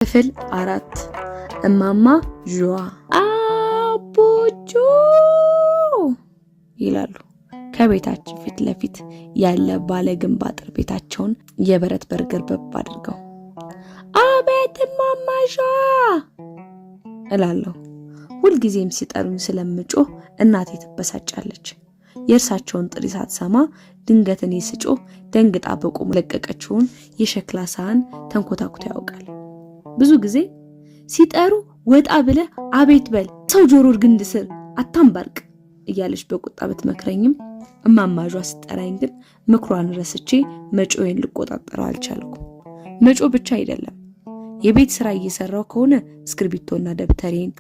ክፍል 4 እማማ ዥዋ አቦቹ ይላሉ። ከቤታችን ፊት ለፊት ያለ ባለ ግንብ አጥር ቤታቸውን የብረት በር ገርበብ አድርገው አቤት እማማ ዥዋ እላለሁ። ሁልጊዜም ሲጠሩኝ ስለምጮህ እናቴ ትበሳጫለች። የእርሳቸውን ጥሪ ሳትሰማ ድንገት እኔ ስጮህ ደንግጣ በቁም ለቀቀችውን የሸክላ ሳህን ተንኮታኩቶ ያውቃል። ብዙ ጊዜ ሲጠሩ ወጣ ብለ አቤት በል ሰው ጆሮ ግንድ ስር አታምባርቅ እያለች በቁጣ ብትመክረኝም እማማ ዥዋ ስጠራኝ ግን ምክሯን ረስቼ መጮዬን ልቆጣጠረው አልቻልኩም። መጮ ብቻ አይደለም፣ የቤት ስራ እየሰራው ከሆነ እስክርቢቶና ደብተሬን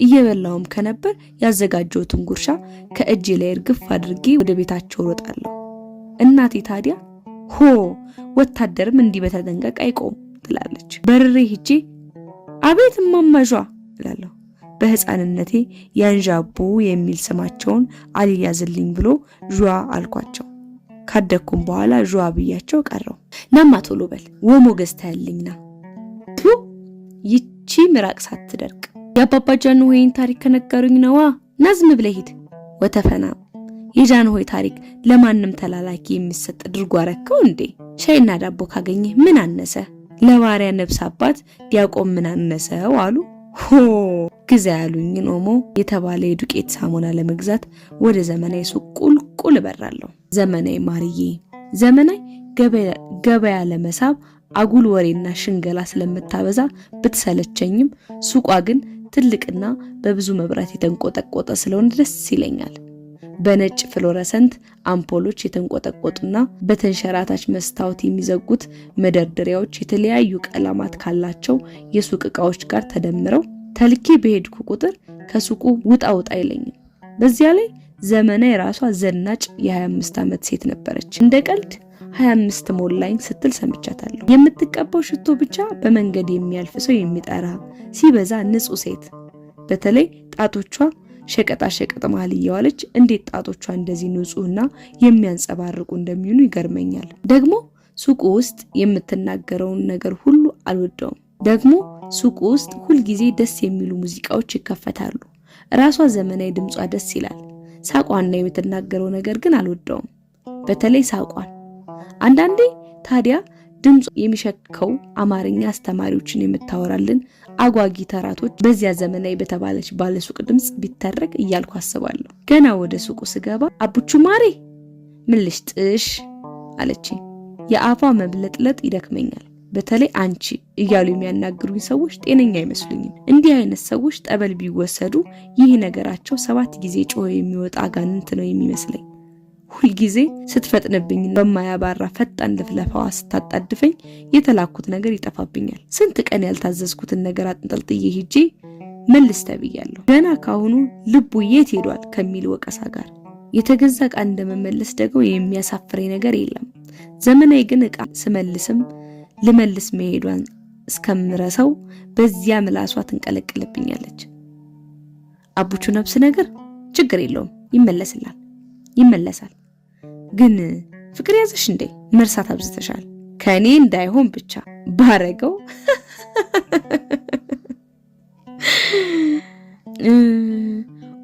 እየበላውም ከነበር ያዘጋጀሁትን ጉርሻ ከእጄ ላይ እርግፍ አድርጌ ወደ ቤታቸው ሮጣለሁ። እናቴ ታዲያ ሆ ወታደርም እንዲህ በተጠንቀቅ አይቆም ትላለች። በርሬ ሂጄ አቤት እማማ ዥዋ እላለሁ። በህፃንነቴ ያንዣቦ የሚል ስማቸውን አልያዝልኝ ብሎ ዥዋ አልኳቸው። ካደኩም በኋላ ዥዋ ብያቸው ቀረው። ናማ ቶሎ በል ወሞ ገዝተህልኝና ቱ ይቺ ምራቅ ሳትደርቅ የአባባ ጃንሆይን ታሪክ ከነገሩኝ ነዋ። ናዝም ብለህ ሂድ ወተፈና የጃንሆይ ታሪክ ለማንም ተላላኪ የሚሰጥ ድርጎ አረከው እንዴ? ሻይና ዳቦ ካገኘ ምን አነሰ? ለባሪያ ነብስ አባት ዲያቆን ምን አነሰው አሉ። ሆ ግዛ ያሉኝን ኦሞ የተባለ የዱቄት ሳሙና ለመግዛት ወደ ዘመናዊ ሱቅ ቁልቁል እበራለሁ። ዘመናዊ ማርዬ ዘመናዊ ገበያ ለመሳብ አጉል ወሬና ሽንገላ ስለምታበዛ ብትሰለቸኝም ሱቋ ግን ትልቅና በብዙ መብራት የተንቆጠቆጠ ስለሆነ ደስ ይለኛል። በነጭ ፍሎረሰንት አምፖሎች የተንቆጠቆጡና በተንሸራታች መስታወት የሚዘጉት መደርደሪያዎች የተለያዩ ቀለማት ካላቸው የሱቅ ዕቃዎች ጋር ተደምረው ተልኬ በሄድኩ ቁጥር ከሱቁ ውጣ አይለኝም። በዚያ ላይ ዘመናዊ ራሷ ዘናጭ የ25 ዓመት ሴት ነበረች። እንደ ቀልድ 25 ሞላኝ ስትል ሰምቻታለሁ። የምትቀባው ሽቶ ብቻ በመንገድ የሚያልፍ ሰው የሚጠራ ሲበዛ ንጹህ ሴት። በተለይ ጣቶቿ ሸቀጣ ሸቀጥ መሃል እየዋለች እንዴት ጣቶቿ እንደዚህ ንጹህና የሚያንጸባርቁ እንደሚሆኑ ይገርመኛል። ደግሞ ሱቁ ውስጥ የምትናገረውን ነገር ሁሉ አልወደውም። ደግሞ ሱቁ ውስጥ ሁልጊዜ ደስ የሚሉ ሙዚቃዎች ይከፈታሉ። ራሷ ዘመናዊ ድምጿ ደስ ይላል። ሳቋና የምትናገረው ነገር ግን አልወደውም። በተለይ ሳቋን። አንዳንዴ ታዲያ ድምጹ የሚሸከው አማርኛ አስተማሪዎችን የምታወራልን አጓጊ ተራቶች በዚያ ዘመናዊ በተባለች ባለሱቅ ድምጽ ቢተረክ እያልኩ አስባለሁ። ገና ወደ ሱቁ ስገባ አቡቹ ማሬ ምን ልሽጥሽ አለችኝ። የአፏ መብለጥለጥ ይደክመኛል። በተለይ አንቺ እያሉ የሚያናግሩኝ ሰዎች ጤነኛ አይመስሉኝም። እንዲህ አይነት ሰዎች ጠበል ቢወሰዱ ይህ ነገራቸው 7 ጊዜ ጮሆ የሚወጣ አጋንንት ነው የሚመስለኝ። ሁልጊዜ ስትፈጥንብኝ በማያባራ ፈጣን ልፍለፋዋ ስታጣድፈኝ የተላኩት ነገር ይጠፋብኛል። ስንት ቀን ያልታዘዝኩትን ነገር አጥንጠልጥዬ ሂጄ መልስ ተብያለሁ። ገና ካሁኑ ልቡ የት ሄዷል ከሚል ወቀሳ ጋር የተገዛ ዕቃ እንደመመለስ ደግሞ የሚያሳፍረኝ ነገር የለም። ዘመናዊ ግን ዕቃ ስመልስም ልመልስ መሄዷን እስከምረሰው በዚያ ምላሷ ትንቀለቀልብኛለች። አቡቹ ነብስ ነገር ችግር የለውም ይመለሳል። ግን ፍቅር ያዘሽ እንዴ? መርሳት አብዝተሻል። ከኔ እንዳይሆን ብቻ ባረገው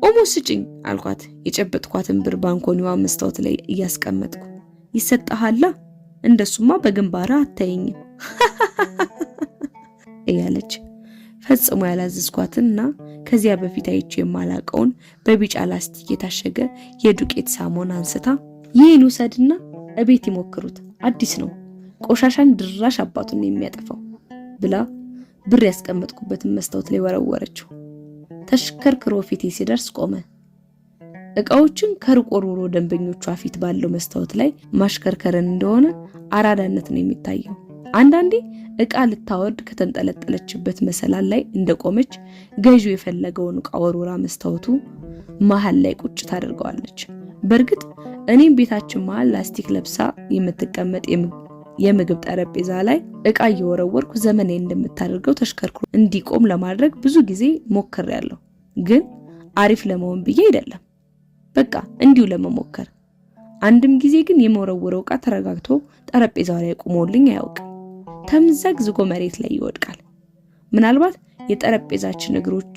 ኦሞስጭኝ አልኳት። የጨበጥኳትን ብር ባንኮኒዋ መስታወት ላይ እያስቀመጥኩ ይሰጣሃላ እንደሱማ በግንባራ አታየኝም እያለች ፈጽሞ ያላዘዝኳትና ከዚያ በፊት አይቼ የማላቀውን በቢጫ ላስቲክ የታሸገ የዱቄት ሳሙና አንስታ ይህን ውሰድና እቤት ይሞክሩት አዲስ ነው ቆሻሻን ድራሽ አባቱን የሚያጠፋው ብላ ብር ያስቀመጥኩበትን መስታወት ላይ ወረወረችው። ተሽከርክሮ ፊቴ ሲደርስ ቆመ። ዕቃዎችን ከርቆሮሮ ደንበኞቿ ፊት ባለው መስታወት ላይ ማሽከርከርን እንደሆነ አራዳነት ነው የሚታየው። አንዳንዴ ዕቃ ልታወርድ ከተንጠለጠለችበት መሰላል ላይ እንደቆመች ገዢው የፈለገውን ዕቃ ወርውራ መስታወቱ መሃል ላይ ቁጭ ታደርገዋለች። በእርግጥ እኔም ቤታችን መሃል ላስቲክ ለብሳ የምትቀመጥ የምግብ ጠረጴዛ ላይ ዕቃ እየወረወርኩ ዘመናዊ እንደምታደርገው ተሽከርክሮ እንዲቆም ለማድረግ ብዙ ጊዜ ሞክሬያለሁ። ግን አሪፍ ለመሆን ብዬ አይደለም፣ በቃ እንዲሁ ለመሞከር። አንድም ጊዜ ግን የመወረወረው ዕቃ ተረጋግቶ ጠረጴዛው ላይ ቆሞልኝ አያውቅም። ተምዘግዝጎ መሬት ላይ ይወድቃል። ምናልባት የጠረጴዛችን እግሮች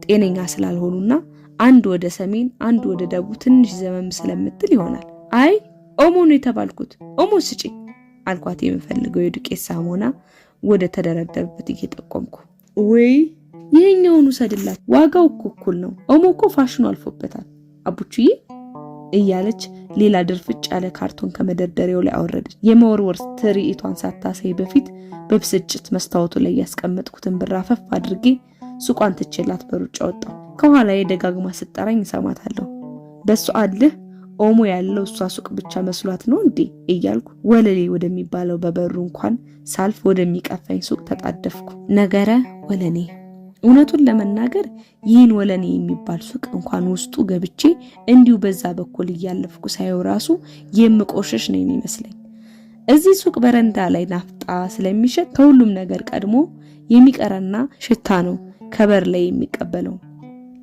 ጤነኛ ስላልሆኑና አንድ ወደ ሰሜን አንድ ወደ ደቡብ ትንሽ ዘመም ስለምትል ይሆናል። አይ ኦሞ ነው የተባልኩት፣ ኦሞ ስጪኝ አልኳት የምፈልገው የዱቄት ሳሙና ወደ ተደረደረበት እየጠቆምኩ። ወይ ይሄኛውን ውሰድላት፣ ዋጋው እኩል ነው፣ ኦሞ እኮ ፋሽኑ አልፎበታል አቡቹዬ እያለች ሌላ ድርፍጭ ያለ ካርቶን ከመደርደሪያው ላይ አወረደች። የመወርወር ትርኢቷን ሳታሳይ በፊት በብስጭት መስታወቱ ላይ ያስቀመጥኩትን ብር አፈፍ አድርጌ ሱቋን ትቼላት በሩጫ ወጣሁ። ከኋላዬ ደጋግማ ስትጠራኝ እሰማታለሁ። በሷ አልህ ኦሞ ያለው እሷ ሱቅ ብቻ መስሏት ነው እንዴ እያልኩ ወለሌ ወደሚባለው በበሩ እንኳን ሳልፍ ወደሚቀፋኝ ሱቅ ተጣደፍኩ። ነገረ ወለኔ። እውነቱን ለመናገር ይህን ወለኔ የሚባል ሱቅ እንኳን ውስጡ ገብቼ እንዲሁ በዛ በኩል እያለፍኩ ሳየው ራሱ የምቆሸሽ ነው የሚመስለኝ። እዚህ ሱቅ በረንዳ ላይ ናፍጣ ስለሚሸጥ ከሁሉም ነገር ቀድሞ የሚቀረና ሽታ ነው ከበር ላይ የሚቀበለው።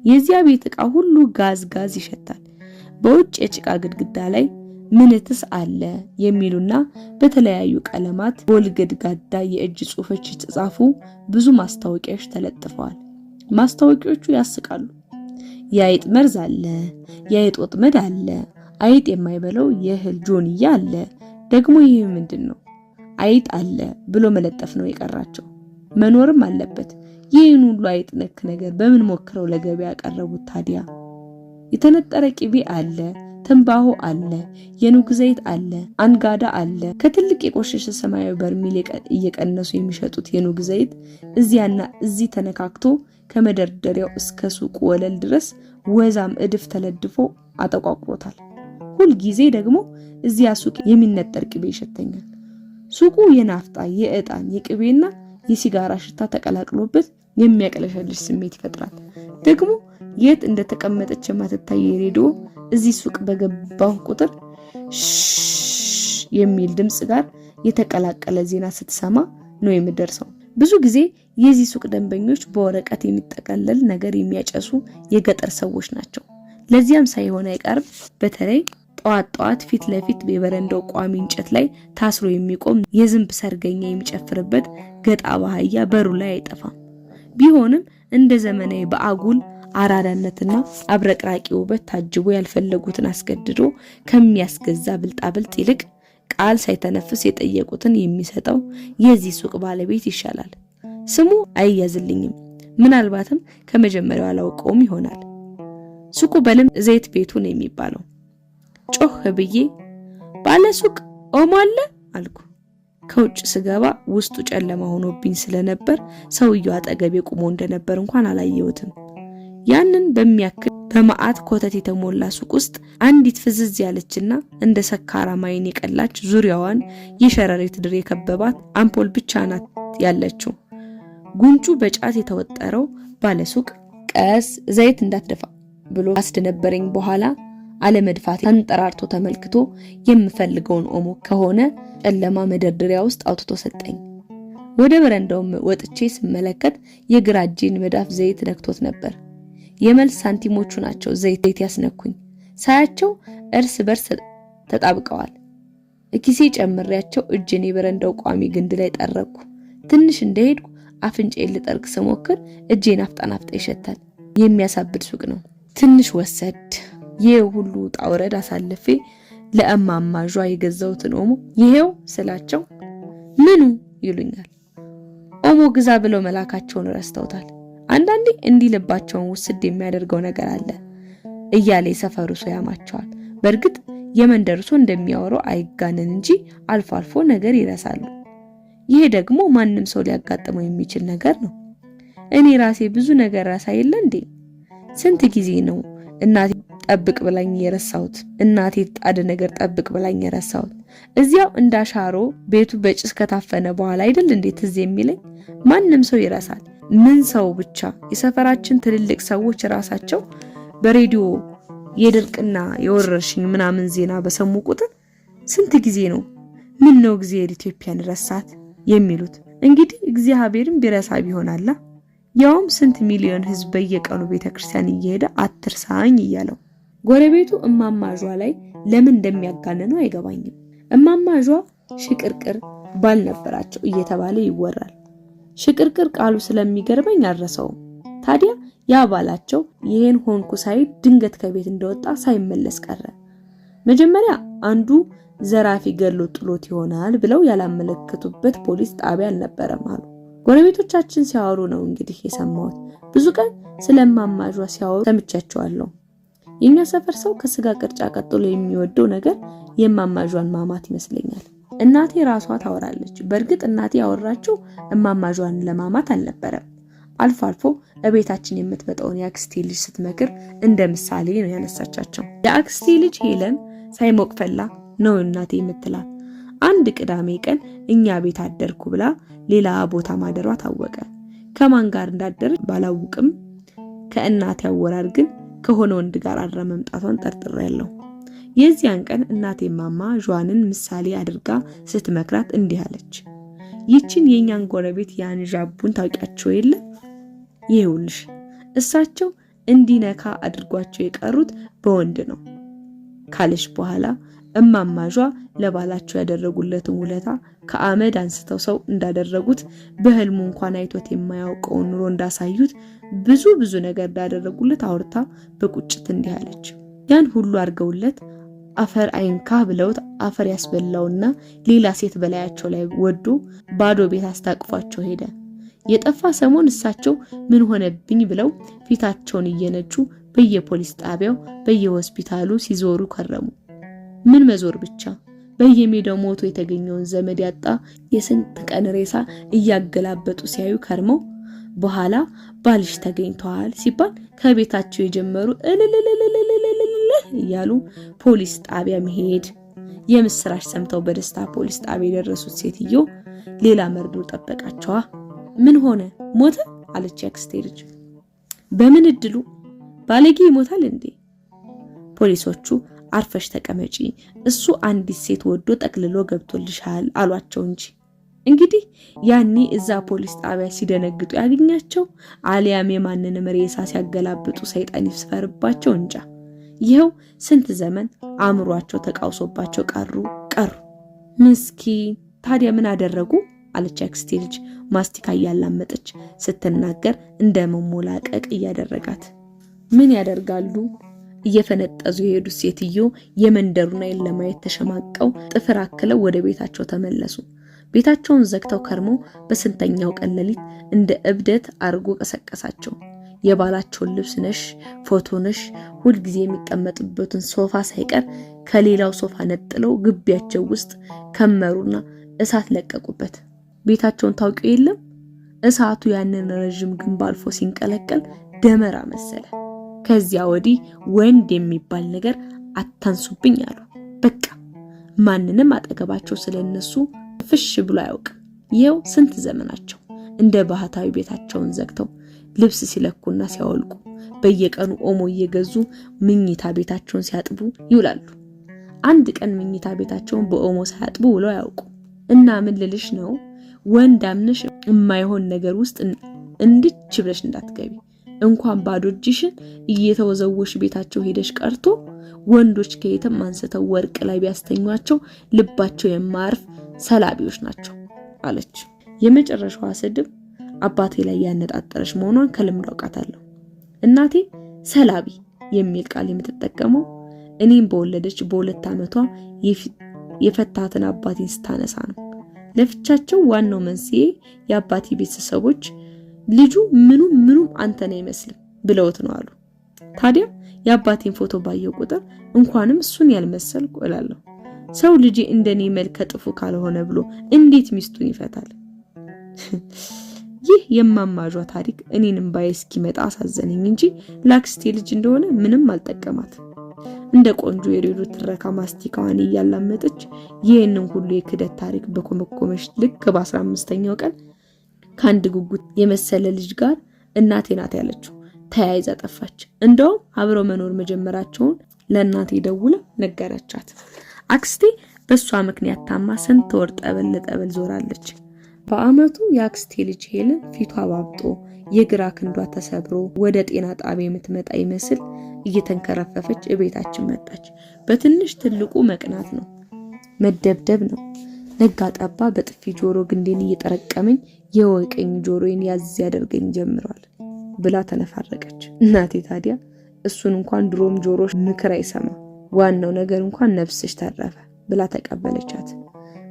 የዚያ ቤት ዕቃ ሁሉ ጋዝ ይሸታል። በውጭ የጭቃ ግድግዳ ላይ ምንትስ አለ የሚሉና በተለያዩ ቀለማት በወልገድጋዳ የእጅ ጽሑፎች የተጻፉ ብዙ ማስታወቂያዎች ተለጥፈዋል። ማስታወቂያዎቹ ያስቃሉ። የአይጥ መርዝ አለ፣ የአይጥ ወጥመድ አለ፣ አይጥ የማይበለው የእህል ጆንያ አለ። ደግሞ ይህ ምንድነው? አይጥ አለ ብሎ መለጠፍ ነው የቀራቸው። መኖርም አለበት። ይህን ሁሉ አይጥ ነክ ነገር በምን ሞክረው ለገበያ ያቀረቡት ታዲያ? የተነጠረ ቅቤ አለ፣ ትንባሆ አለ፣ የኑግ ዘይት አለ፣ አንጋዳ አለ። ከትልቅ የቆሸሸ ሰማያዊ በርሚል እየቀነሱ የሚሸጡት የኑግ ዘይት እዚያና እዚህ ተነካክቶ ከመደርደሪያው እስከ ሱቁ ወለል ድረስ ወዛም እድፍ ተለድፎ አጠቋቁሮታል። ሁል ጊዜ ደግሞ እዚያ ሱቅ የሚነጠር ቅቤ ይሸተኛል። ሱቁ የናፍጣ፣ የዕጣን፣ የቅቤና የሲጋራ ሽታ ተቀላቅሎበት የሚያቀለሸልሽ ስሜት ይፈጥራል። ደግሞ የት እንደተቀመጠች የማትታይ ሬዲዮ እዚህ ሱቅ በገባው ቁጥር የሚል ድምጽ ጋር የተቀላቀለ ዜና ስትሰማ ነው የምደርሰው። ብዙ ጊዜ የዚህ ሱቅ ደንበኞች በወረቀት የሚጠቀለል ነገር የሚያጨሱ የገጠር ሰዎች ናቸው። ለዚያም ሳይሆን አይቀርም በተለይ ጠዋት ፊት ለፊት የበረንዳው ቋሚ እንጨት ላይ ታስሮ የሚቆም የዝንብ ሰርገኛ የሚጨፍርበት ገጣ ባህያ በሩ ላይ አይጠፋም። ቢሆንም እንደ ዘመናዊ በአጉል አራዳነትና አብረቅራቂ ውበት ታጅቦ ያልፈለጉትን አስገድዶ ከሚያስገዛ ብልጣብልጥ ይልቅ ቃል ሳይተነፍስ የጠየቁትን የሚሰጠው የዚህ ሱቅ ባለቤት ይሻላል። ስሙ አይያዝልኝም፣ ምናልባትም ከመጀመሪያው አላውቀውም ይሆናል። ሱቁ በልም ዘይት ቤቱ ነው የሚባለው። ጮህ ብዬ ባለ ሱቅ ኦሞ አለ አልኩ። ከውጭ ስገባ ውስጡ ጨለማ ሆኖብኝ ስለነበር ሰውየው አጠገቤ ቆሞ እንደነበር እንኳን አላየሁትም። ያንን በሚያክል በመዓት ኮተት የተሞላ ሱቅ ውስጥ አንዲት ፍዝዝ ያለችና እንደ ሰካራም ዓይን የቀላች ዙሪያዋን የሸረሪት ድር የከበባት አምፖል ብቻ ናት ያለችው። ጉንጩ በጫት የተወጠረው ባለሱቅ ቀስ ዘይት እንዳትደፋ ብሎ አስደነበረኝ። በኋላ አለመድፋት አንጠራርቶ ተመልክቶ የምፈልገውን ኦሞ ከሆነ ጨለማ መደርደሪያ ውስጥ አውጥቶ ሰጠኝ። ወደ በረንዳው ወጥቼ ስመለከት የግራ እጄን መዳፍ ዘይት ነክቶት ነበር። የመልስ ሳንቲሞቹ ናቸው ዘይት ያስነኩኝ። ሳያቸው እርስ በርስ ተጣብቀዋል። እኪሴ ጨምሬያቸው እጄን የበረንዳው ቋሚ ግንድ ላይ ጠረኩ። ትንሽ እንደሄድኩ አፍንጫዬን ልጠርግ ስሞክር እጄን አፍጣናፍጣ ይሸታል። የሚያሳብድ ሱቅ ነው። ትንሽ ወሰድ ይሄ ሁሉ ጣውረድ አሳልፌ ለእማማጇ የገዛሁትን ኦሞ ይሄው ስላቸው ምኑ ይሉኛል። ኦሞ ግዛ ብለው መላካቸውን ረስተውታል። አንዳንዴ እንዲህ ልባቸውን ውስድ የሚያደርገው ነገር አለ እያለ የሰፈሩ ሰው ያማቸዋል። በእርግጥ የመንደሩ ሰው እንደሚያወራው አይጋነን እንጂ አልፎ አልፎ ነገር ይረሳሉ። ይሄ ደግሞ ማንም ሰው ሊያጋጥመው የሚችል ነገር ነው። እኔ ራሴ ብዙ ነገር ረሳ የለ እንዴ? ስንት ጊዜ ነው እናቴ ጠብቅ ብላኝ የረሳሁት? እናቴ ጣደ ነገር ጠብቅ ብላኝ የረሳሁት? እዚያው እንዳሻሮ ቤቱ በጭስ ከታፈነ በኋላ አይደል እንዴ ትዝ የሚለኝ? ማንም ሰው ይረሳል። ምን ሰው ብቻ የሰፈራችን ትልልቅ ሰዎች ራሳቸው በሬዲዮ የድርቅና የወረርሽኝ ምናምን ዜና በሰሙ ቁጥር ስንት ጊዜ ነው ምን ነው እግዚአብሔር ኢትዮጵያን ረሳት የሚሉት? እንግዲህ እግዚአብሔርም ቢረሳ ቢሆናላ ያውም ስንት ሚሊዮን ህዝብ በየቀኑ ቤተክርስቲያን እየሄደ አትርሳኝ እያለው። ጎረቤቱ እማማጇ ላይ ለምን እንደሚያጋነነው አይገባኝም። እማማጇ ሽቅርቅር ባል ነበራቸው እየተባለ ይወራል። ሽቅርቅር ቃሉ ስለሚገርመኝ አልረሳውም። ታዲያ ያ ባላቸው ይሄን ሆንኩ ሳይ ድንገት ከቤት እንደወጣ ሳይመለስ ቀረ። መጀመሪያ አንዱ ዘራፊ ገሎ ጥሎት ይሆናል ብለው ያላመለከቱበት ፖሊስ ጣቢያ አልነበረም አሉ። ጎረቤቶቻችን ሲያወሩ ነው እንግዲህ የሰማሁት። ብዙ ቀን ስለማማጇ ሲያወሩ ሰምቻቸዋለሁ። የኛ ሰፈር ሰው ከስጋ ቅርጫ ቀጥሎ የሚወደው ነገር የማማጇን ማማት ይመስለኛል። እናቴ ራሷ ታወራለች። በእርግጥ እናቴ ያወራችው እማማጇን ለማማት አልነበረም። አልፎ አልፎ እቤታችን የምትመጣውን የአክስቴ ልጅ ስትመክር እንደ ምሳሌ ነው ያነሳቻቸው። የአክስቴ ልጅ ሄለን ሳይሞቅ ፈላ ነው እናቴ የምትላት። አንድ ቅዳሜ ቀን እኛ ቤት አደርኩ ብላ ሌላ ቦታ ማደሯ ታወቀ። ከማን ጋር እንዳደረች ባላውቅም ከእናቴ አወራር ግን ከሆነ ወንድ ጋር አድራ መምጣቷን ጠርጥሬያለሁ። የዚያን ቀን እናቴ ማማ ጇንን ምሳሌ አድርጋ ስትመክራት እንዲህ አለች። ይችን የኛን ጎረቤት ያን ጃቡን ታውቂያቸው የለ? ይኸውልሽ እሳቸው እንዲነካ አድርጓቸው የቀሩት በወንድ ነው ካለሽ በኋላ እማማጇ ለባላቸው ያደረጉለትን ውለታ ከአመድ አንስተው ሰው እንዳደረጉት በህልሙ እንኳን አይቶት የማያውቀው ኑሮ እንዳሳዩት ብዙ ነገር እንዳደረጉለት አውርታ በቁጭት እንዲህ አለች። ያን ሁሉ አርገውለት አፈር አይንካ ብለውት አፈር ያስበላውና ሌላ ሴት በላያቸው ላይ ወዶ ባዶ ቤት አስታቅፏቸው ሄደ። የጠፋ ሰሞን እሳቸው ምን ሆነብኝ ብለው ፊታቸውን እየነጩ በየፖሊስ ጣቢያው በየሆስፒታሉ ሲዞሩ ከረሙ። ምን መዞር ብቻ በየሜዳው ሞቶ የተገኘውን ዘመድ ያጣ የስንት ቀን ሬሳ እያገላበጡ ሲያዩ ከርመው በኋላ ባልሽ ተገኝቷል ሲባል ከቤታቸው የጀመሩ እያሉ ፖሊስ ጣቢያ መሄድ። የምስራች ሰምተው በደስታ ፖሊስ ጣቢያ የደረሱት ሴትዮ ሌላ መርዶ ጠበቃቸዋ። ምን ሆነ ሞተ አለች ያክስቴ ልጅ። በምን እድሉ ባለጌ ይሞታል እንዴ? ፖሊሶቹ አርፈሽ ተቀመጪ እሱ አንዲት ሴት ወዶ ጠቅልሎ ገብቶልሻል አሏቸው እንጂ። እንግዲህ ያኔ እዛ ፖሊስ ጣቢያ ሲደነግጡ ያገኛቸው አሊያም የማንንም ሬሳ ሲያገላብጡ ሰይጣን ይስፈርባቸው እንጃ። ይሄው ስንት ዘመን አእምሯቸው ተቃውሶባቸው ቀሩ። ምስኪን ታዲያ ምን አደረጉ አለች ያክስቴ ልጅ ማስቲካ እያላመጠች ስትናገር እንደ መሞላቀቅ እያደረጋት። ምን ያደርጋሉ? እየፈነጠዙ የሄዱት ሴትዮ የመንደሩን አይን ለማየት ተሸማቀው ጥፍር አክለው ወደ ቤታቸው ተመለሱ። ቤታቸውን ዘግተው ከርመው በስንተኛው ቀን ሌሊት እንደ እብደት አርጎ ቀሰቀሳቸው። የባላቸውን ልብስ ነሽ፣ ፎቶ ነሽ፣ ሁል ጊዜ የሚቀመጡበትን ሶፋ ሳይቀር ከሌላው ሶፋ ነጥለው ግቢያቸው ውስጥ ከመሩና እሳት ለቀቁበት። ቤታቸውን ታውቂው የለም? እሳቱ ያንን ረጅም ግንብ አልፎ ሲንቀለቀል ደመራ መሰለ። ከዚያ ወዲህ ወንድ የሚባል ነገር አታንሱብኝ አሉ። በቃ ማንንም አጠገባቸው ስለነሱ ፍሽ ብሎ አያውቅም። ይሄው ስንት ዘመናቸው እንደ ባህታዊ ቤታቸውን ዘግተው ልብስ ሲለኩና ሲያወልቁ በየቀኑ ኦሞ እየገዙ ምኝታ ቤታቸውን ሲያጥቡ ይውላሉ። አንድ ቀን ምኝታ ቤታቸውን በኦሞ ሳያጥቡ ውለው ያውቁ። እና ምን ልልሽ ነው ወንድ አምነሽ የማይሆን ነገር ውስጥ እንድች ብለሽ እንዳትገቢ። እንኳን ባዶ እጅሽን እየተወዘወሽ ቤታቸው ሄደሽ ቀርቶ ወንዶች ከየትም አንስተው ወርቅ ላይ ቢያስተኟቸው ልባቸው የማያርፍ ሰላቢዎች ናቸው አለች። የመጨረሻዋ ስድብ አባቴ ላይ ያነጣጠረች መሆኗን ከልምድ አውቃታለሁ። እናቴ ሰላቢ የሚል ቃል የምትጠቀመው እኔም በወለደች በ2 ዓመቷ የፈታትን አባቴን ስታነሳ ነው። ለፍቻቸው ዋናው መንስኤ የአባቴ ቤተሰቦች ልጁ ምኑም አንተን አይመስልም ብለውት ነው አሉ። ታዲያ የአባቴን ፎቶ ባየው ቁጥር እንኳንም እሱን ያልመሰልኩ እላለሁ። ሰው ልጅ እንደኔ መልከ ጥፉ ካልሆነ ብሎ እንዴት ሚስቱን ይፈታል? ይህ የማማጇ ታሪክ እኔንም ባይስኪ መጣ አሳዘነኝ እንጂ ላክስቴ ልጅ እንደሆነ ምንም አልጠቀማት። እንደ ቆንጆ የሬዲዮ ትረካ ማስቲካዋን እያላመጠች ይህንን ሁሉ የክደት ታሪክ በኮመኮመሽ ልክ በ15ኛው ቀን ከአንድ ጉጉት የመሰለ ልጅ ጋር እናቴ ናት ያለችው ተያይዛ ጠፋች። እንደውም አብረው መኖር መጀመራቸውን ለእናቴ ደውላ ነገረቻት። አክስቴ በሷ ምክንያት ታማ ስንት ወር ጠበል ዞራለች። በአመቱ የአክስቴ ልጅ ሄለን ፊቷ ባብጦ የግራ ክንዷ ተሰብሮ ወደ ጤና ጣቢያ የምትመጣ ይመስል እየተንከረፈፈች እቤታችን መጣች። በትንሽ ትልቁ መቅናት ነው፣ መደብደብ ነው። ነጋ ጠባ በጥፊ ጆሮ ግንዴን እየጠረቀመኝ የወቀኝ ጆሮዬን ያዝ ያደርገኝ ጀምሯል ብላ ተነፋረቀች። እናቴ ታዲያ እሱን እንኳን ድሮም ጆሮሽ ምክር አይሰማ፣ ዋናው ነገር እንኳን ነፍስሽ ተረፈ ብላ ተቀበለቻት።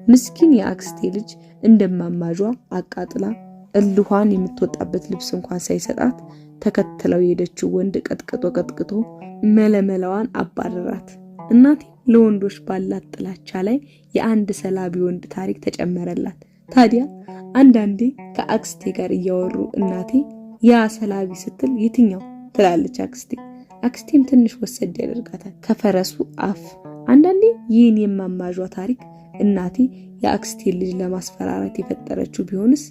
ምስኪን የአክስቴ ልጅ እንደማማጇ አቃጥላ እልኋን የምትወጣበት ልብስ እንኳን ሳይሰጣት ተከትለው የሄደችው ወንድ ቀጥቅጦ መለመላዋን አባረራት። እናቴ ለወንዶች ባላት ጥላቻ ላይ የአንድ ሰላቢ ወንድ ታሪክ ተጨመረላት። ታዲያ አንዳንዴ ከአክስቴ ጋር እያወሩ እናቴ ያ ሰላቢ ስትል የትኛው ትላለች አክስቴ። አክስቴም ትንሽ ወሰድ ያደርጋታል ከፈረሱ አፍ። አንዳንዴ ይህን የማማጇ ታሪክ እናቴ የአክስቴ ልጅ ለማስፈራራት የፈጠረችው ቢሆንስ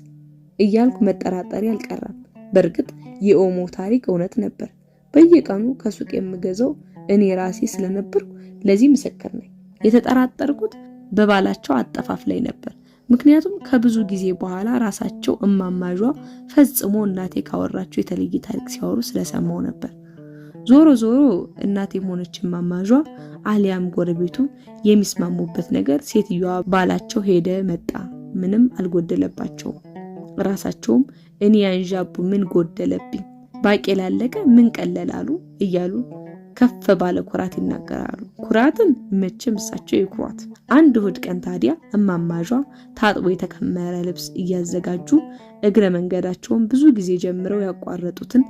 እያልኩ መጠራጠሪ አልቀረም። በእርግጥ የኦሞ ታሪክ እውነት ነበር። በየቀኑ ከሱቅ የምገዛው እኔ ራሴ ስለነበርኩ ለዚህ ምስክር ነኝ። የተጠራጠርኩት በባላቸው አጠፋፍ ላይ ነበር። ምክንያቱም ከብዙ ጊዜ በኋላ ራሳቸው እማማጇ ፈጽሞ እናቴ ካወራቸው የተለየ ታሪክ ሲያወሩ ስለሰማው ነበር። ዞሮ እናቴም ሆነች እማማጇ አሊያም ጎረቤቱ የሚስማሙበት ነገር ሴትዮዋ ባላቸው ሄደ መጣ ምንም አልጎደለባቸውም። ራሳቸውም እኔ አንዣቡ ምን ጎደለብኝ ባቄላ አለቀ ምን ቀለላሉ እያሉ ከፍ ባለ ኩራት ይናገራሉ። ኩራትን መቼም እሳቸው ይኩራት። አንድ እሁድ ቀን ታዲያ እማማጇ ታጥቦ የተከመረ ልብስ እያዘጋጁ እግረ መንገዳቸውን ብዙ ጊዜ ጀምረው ያቋረጡትን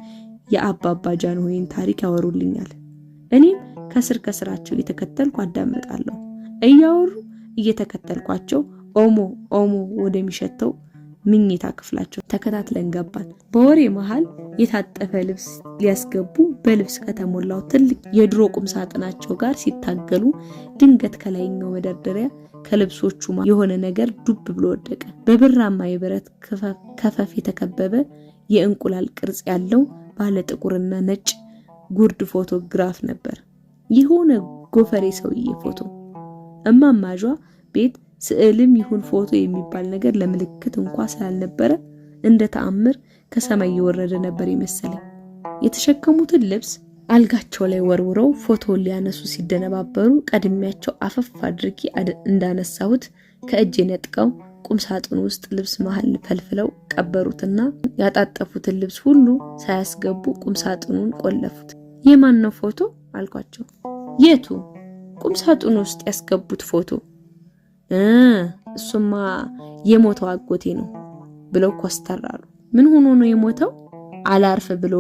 የአባባ ጃንሆይን ታሪክ ያወሩልኛል። እኔም ከስራቸው እየተከተልኩ አዳምጣለሁ። እያወሩ እየተከተልኳቸው ኦሞ ወደሚሸተው ምኝታ ክፍላቸው ተከታትለን ገባን። በወሬ መሃል የታጠፈ ልብስ ሊያስገቡ በልብስ ከተሞላው ትልቅ የድሮ ቁም ሳጥናቸው ጋር ሲታገሉ ድንገት ከላይኛው መደርደሪያ ከልብሶቹ የሆነ ነገር ዱብ ብሎ ወደቀ። በብራማ የብረት ከፈፍ የተከበበ የእንቁላል ቅርጽ ያለው ባለ ጥቁርና ነጭ ጉርድ ፎቶግራፍ ነበር። የሆነ ጎፈሬ ሰውዬ ፎቶ። እማማጇ ቤት ስዕልም ይሁን ፎቶ የሚባል ነገር ለምልክት እንኳን ስላልነበረ እንደ ተአምር ከሰማይ የወረደ ነበር ይመስለኝ። የተሸከሙትን ልብስ አልጋቸው ላይ ወርውረው ፎቶን ሊያነሱ ሲደነባበሩ ቀድሚያቸው አፈፍ አድርጌ እንዳነሳሁት ከእጄ ነጥቀው ቁም ሳጥኑ ውስጥ ልብስ መሃል ፈልፍለው ቀበሩትና ያጣጠፉትን ልብስ ሁሉ ሳያስገቡ ቁም ሳጥኑን ቆለፉት። የማን ነው ፎቶ አልኳቸው። የቱ? ቁም ሳጥኑ ውስጥ ያስገቡት ፎቶ? እሱማ የሞተው አጎቴ ነው ብለው ኮስተራሉ። ምን ሆኖ ነው የሞተው? አላርፍ ብሎ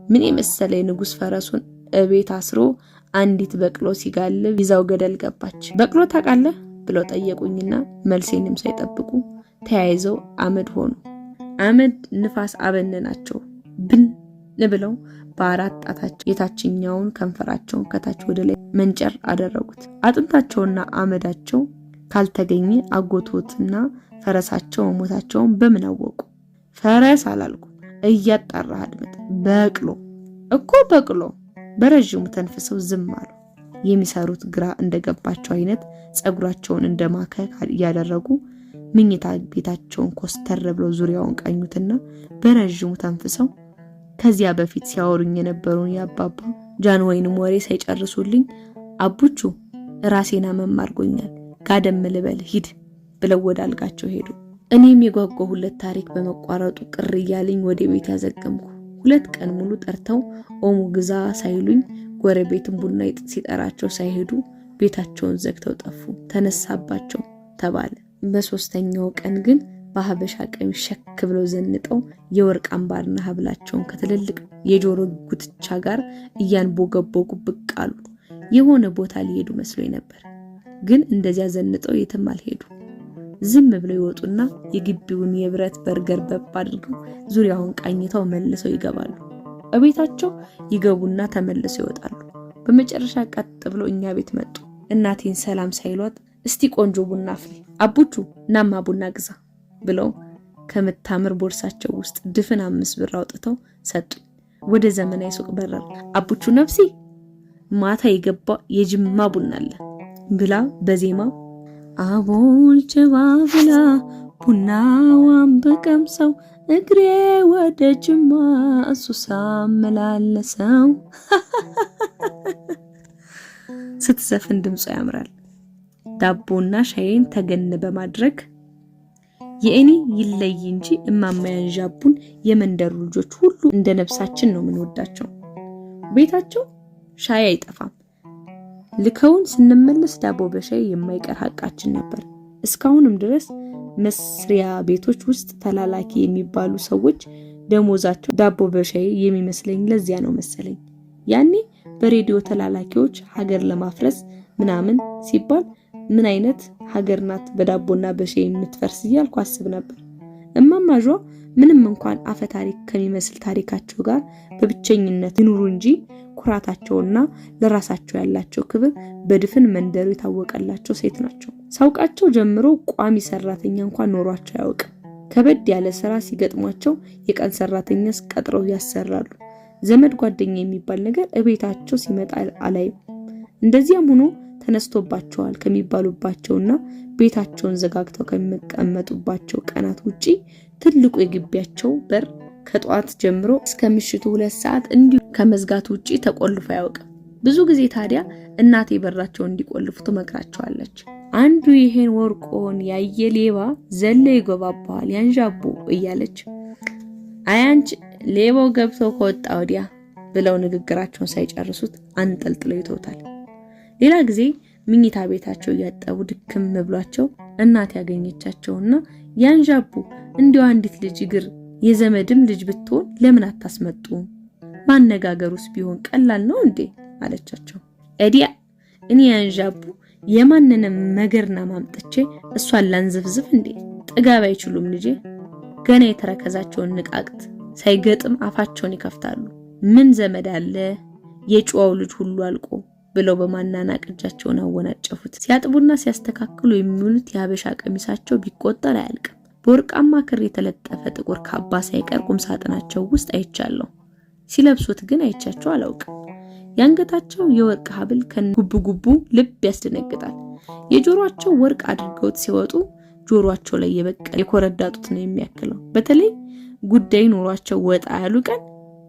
ምን የመሰለ ንጉስ ፈረሱን እቤት አስሮ አንዲት በቅሎ ሲጋልብ ይዛው ገደል ገባች። በቅሎ ታውቃለህ ብለው ጠየቁኝና መልሴንም ሳይጠብቁ ተያይዘው አመድ ሆኑ። አመድ ንፋስ አበነናቸው። ብን ብለው በአራት ጣታቸው የታችኛውን ከንፈራቸውን ከታች ወደ ላይ መንጨር አደረጉት። አጥንታቸውና አመዳቸው ካልተገኘ አጎቶትና ፈረሳቸው ሞታቸውን በምን አወቁ? ፈረስ አላልኩ እያጣራህ አድምጥ። በቅሎ በረጅሙ ተንፍሰው ዝም አሉ። የሚሰሩት ግራ እንደገባቸው አይነት ጸጉራቸውን እንደማከክ ያደረጉ ምኝታ ቤታቸውን ኮስተር ብለው ዙሪያውን ቀኙትና በረጅሙ ተንፍሰው ከዚያ በፊት ሲያወሩኝ የነበሩን የአባባ ጃንሆይንም ወሬ ሳይጨርሱልኝ አቡቹ ራሴና መማርጎኛል ጋደም ልበል ሂድ ብለው ወደ አልጋቸው ሄዱ። እኔም የጓጓሁለት ታሪክ በመቋረጡ ቅር እያለኝ ወደ ቤት ያዘገምኩ። 2 ቀን ሙሉ ጠርተው ኦሙ ግዛ ሳይሉኝ ጎረቤትን ቡና ሲጠራቸው ሳይሄዱ ቤታቸውን ዘግተው ጠፉ። ተነሳባቸው ተባለ። በ3ኛው ቀን ግን በሐበሻ ቀሚስ ሸክ ብለው ዘንጠው የወርቅ አምባርና ሀብላቸውን ከትልልቅ የጆሮ ጉትቻ ጋር እያንቦገቦጉ ብቅ አሉ። የሆነ ቦታ ሊሄዱ መስሎኝ ነበር፣ ግን እንደዚያ ዘንጠው የትም አልሄዱ። ዝም ብለው ይወጡና የግቢውን የብረት በርገር በብ አድርገው ዙሪያውን ቃኝተው መልሰው ይገባሉ። እቤታቸው ይገቡና ተመልሰው ይወጣሉ። በመጨረሻ ቀጥ ብለው እኛ ቤት መጡ። እናቴን ሰላም ሳይሏት እስቲ ቆንጆ ቡና አፍሊ አቡቹ ናማ ቡና ግዛ ብለው ከምታምር ቦርሳቸው ውስጥ ድፍን 5 ብር አውጥተው ሰጡ። ወደ ዘመናዊ ሱቅ በረር። አቡቹ ነፍሲ ማታ የገባ የጅማ ቡና አለ ብላ በዜማ አቦል ጀባብላ ቡናዋን በቀምሰው እግሬ ወደ ጅማ እሱ ሳመላለሰው ስትዘፍን ድምጿ ያምራል። ዳቦና ሻይን ተገን በማድረግ የእኔ ይለይ እንጂ እማማ ያንዣቡን የመንደሩ ልጆች ሁሉ እንደ ነፍሳችን ነው የምንወዳቸው። ቤታቸው ሻይ አይጠፋም። ልከውን ስንመለስ ዳቦ በሻይ የማይቀር ሐቃችን ነበር። እስካሁንም ድረስ መስሪያ ቤቶች ውስጥ ተላላኪ የሚባሉ ሰዎች ደሞዛቸው ዳቦ በሻይ የሚመስለኝ ለዚያ ነው መሰለኝ። ያኔ በሬዲዮ ተላላኪዎች ሀገር ለማፍረስ ምናምን ሲባል ምን አይነት ሀገር ናት በዳቦና በሻይ የምትፈርስ እያልኩ አስብ ነበር። እማማ ጇ ምንም እንኳን አፈ ታሪክ ከሚመስል ታሪካቸው ጋር በብቸኝነት ይኑሩ እንጂ ኩራታቸውና ለራሳቸው ያላቸው ክብር በድፍን መንደሩ የታወቀላቸው ሴት ናቸው። ሳውቃቸው ጀምሮ ቋሚ ሰራተኛ እንኳን ኖሯቸው አያውቅም። ከበድ ያለ ስራ ሲገጥሟቸው የቀን ሰራተኛስ ቀጥረው ያሰራሉ። ዘመድ ጓደኛ የሚባል ነገር እቤታቸው ሲመጣ አላይም። እንደዚያም ሆኖ ተነስቶባቸዋል ከሚባሉባቸውና ቤታቸውን ዘጋግተው ከሚቀመጡባቸው ቀናት ውጪ ትልቁ የግቢያቸው በር ከጧት ጀምሮ እስከ ምሽቱ 2 ሰዓት እንዲሁ ከመዝጋት ውጪ ተቆልፎ አያውቅም። ብዙ ጊዜ ታዲያ እናቴ በራቸውን እንዲቆልፉ ትመክራቸዋለች። አንዱ ይሄን ወርቆን ያየ ሌባ ዘለ ይገባባል ያንዣቡ እያለች አያንቺ ሌባው ገብቶ ከወጣ ወዲያ ብለው ንግግራቸውን ሳይጨርሱት አንጠልጥለው ይተውታል። ሌላ ጊዜ ምኝታ ቤታቸው እያጠቡ ድክም ብሏቸው እናት ያገኘቻቸውና ያንዣቡ እንዲው አንዲት ልጅ እግር የዘመድም ልጅ ብትሆን ለምን አታስመጡ? ማነጋገሩስ ቢሆን ቀላል ነው እንዴ አለቻቸው። እዲያ እኔ ያንዣቡ የማንንም መገርና ማምጥቼ እሷን ላንዝፍዝፍ እንዴ? ጥጋብ አይችሉም ልጄ። ገና የተረከዛቸውን ንቃቅት ሳይገጥም አፋቸውን ይከፍታሉ። ምን ዘመድ አለ የጨዋው ልጅ ሁሉ አልቆ ብለው በማናናቅ እጃቸውን አወናጨፉት። ሲያጥቡና ሲያስተካክሉ የሚውሉት የሀበሻ ቀሚሳቸው ቢቆጠር አያልቅም። በወርቃማ ክር የተለጠፈ ጥቁር ካባ ሳይቀር ቁም ሳጥናቸው ውስጥ አይቻለሁ። ሲለብሱት ግን አይቻቸው አላውቅም። ያንገታቸው የወርቅ ሐብል ከጉብጉቡ ልብ ያስደነግጣል። የጆሮአቸው ወርቅ አድርገውት ሲወጡ ጆሮአቸው ላይ የበቀለ የኮረዳጡት ነው የሚያክለው። በተለይ ጉዳይ ኖሯቸው ወጣ ያሉ ቀን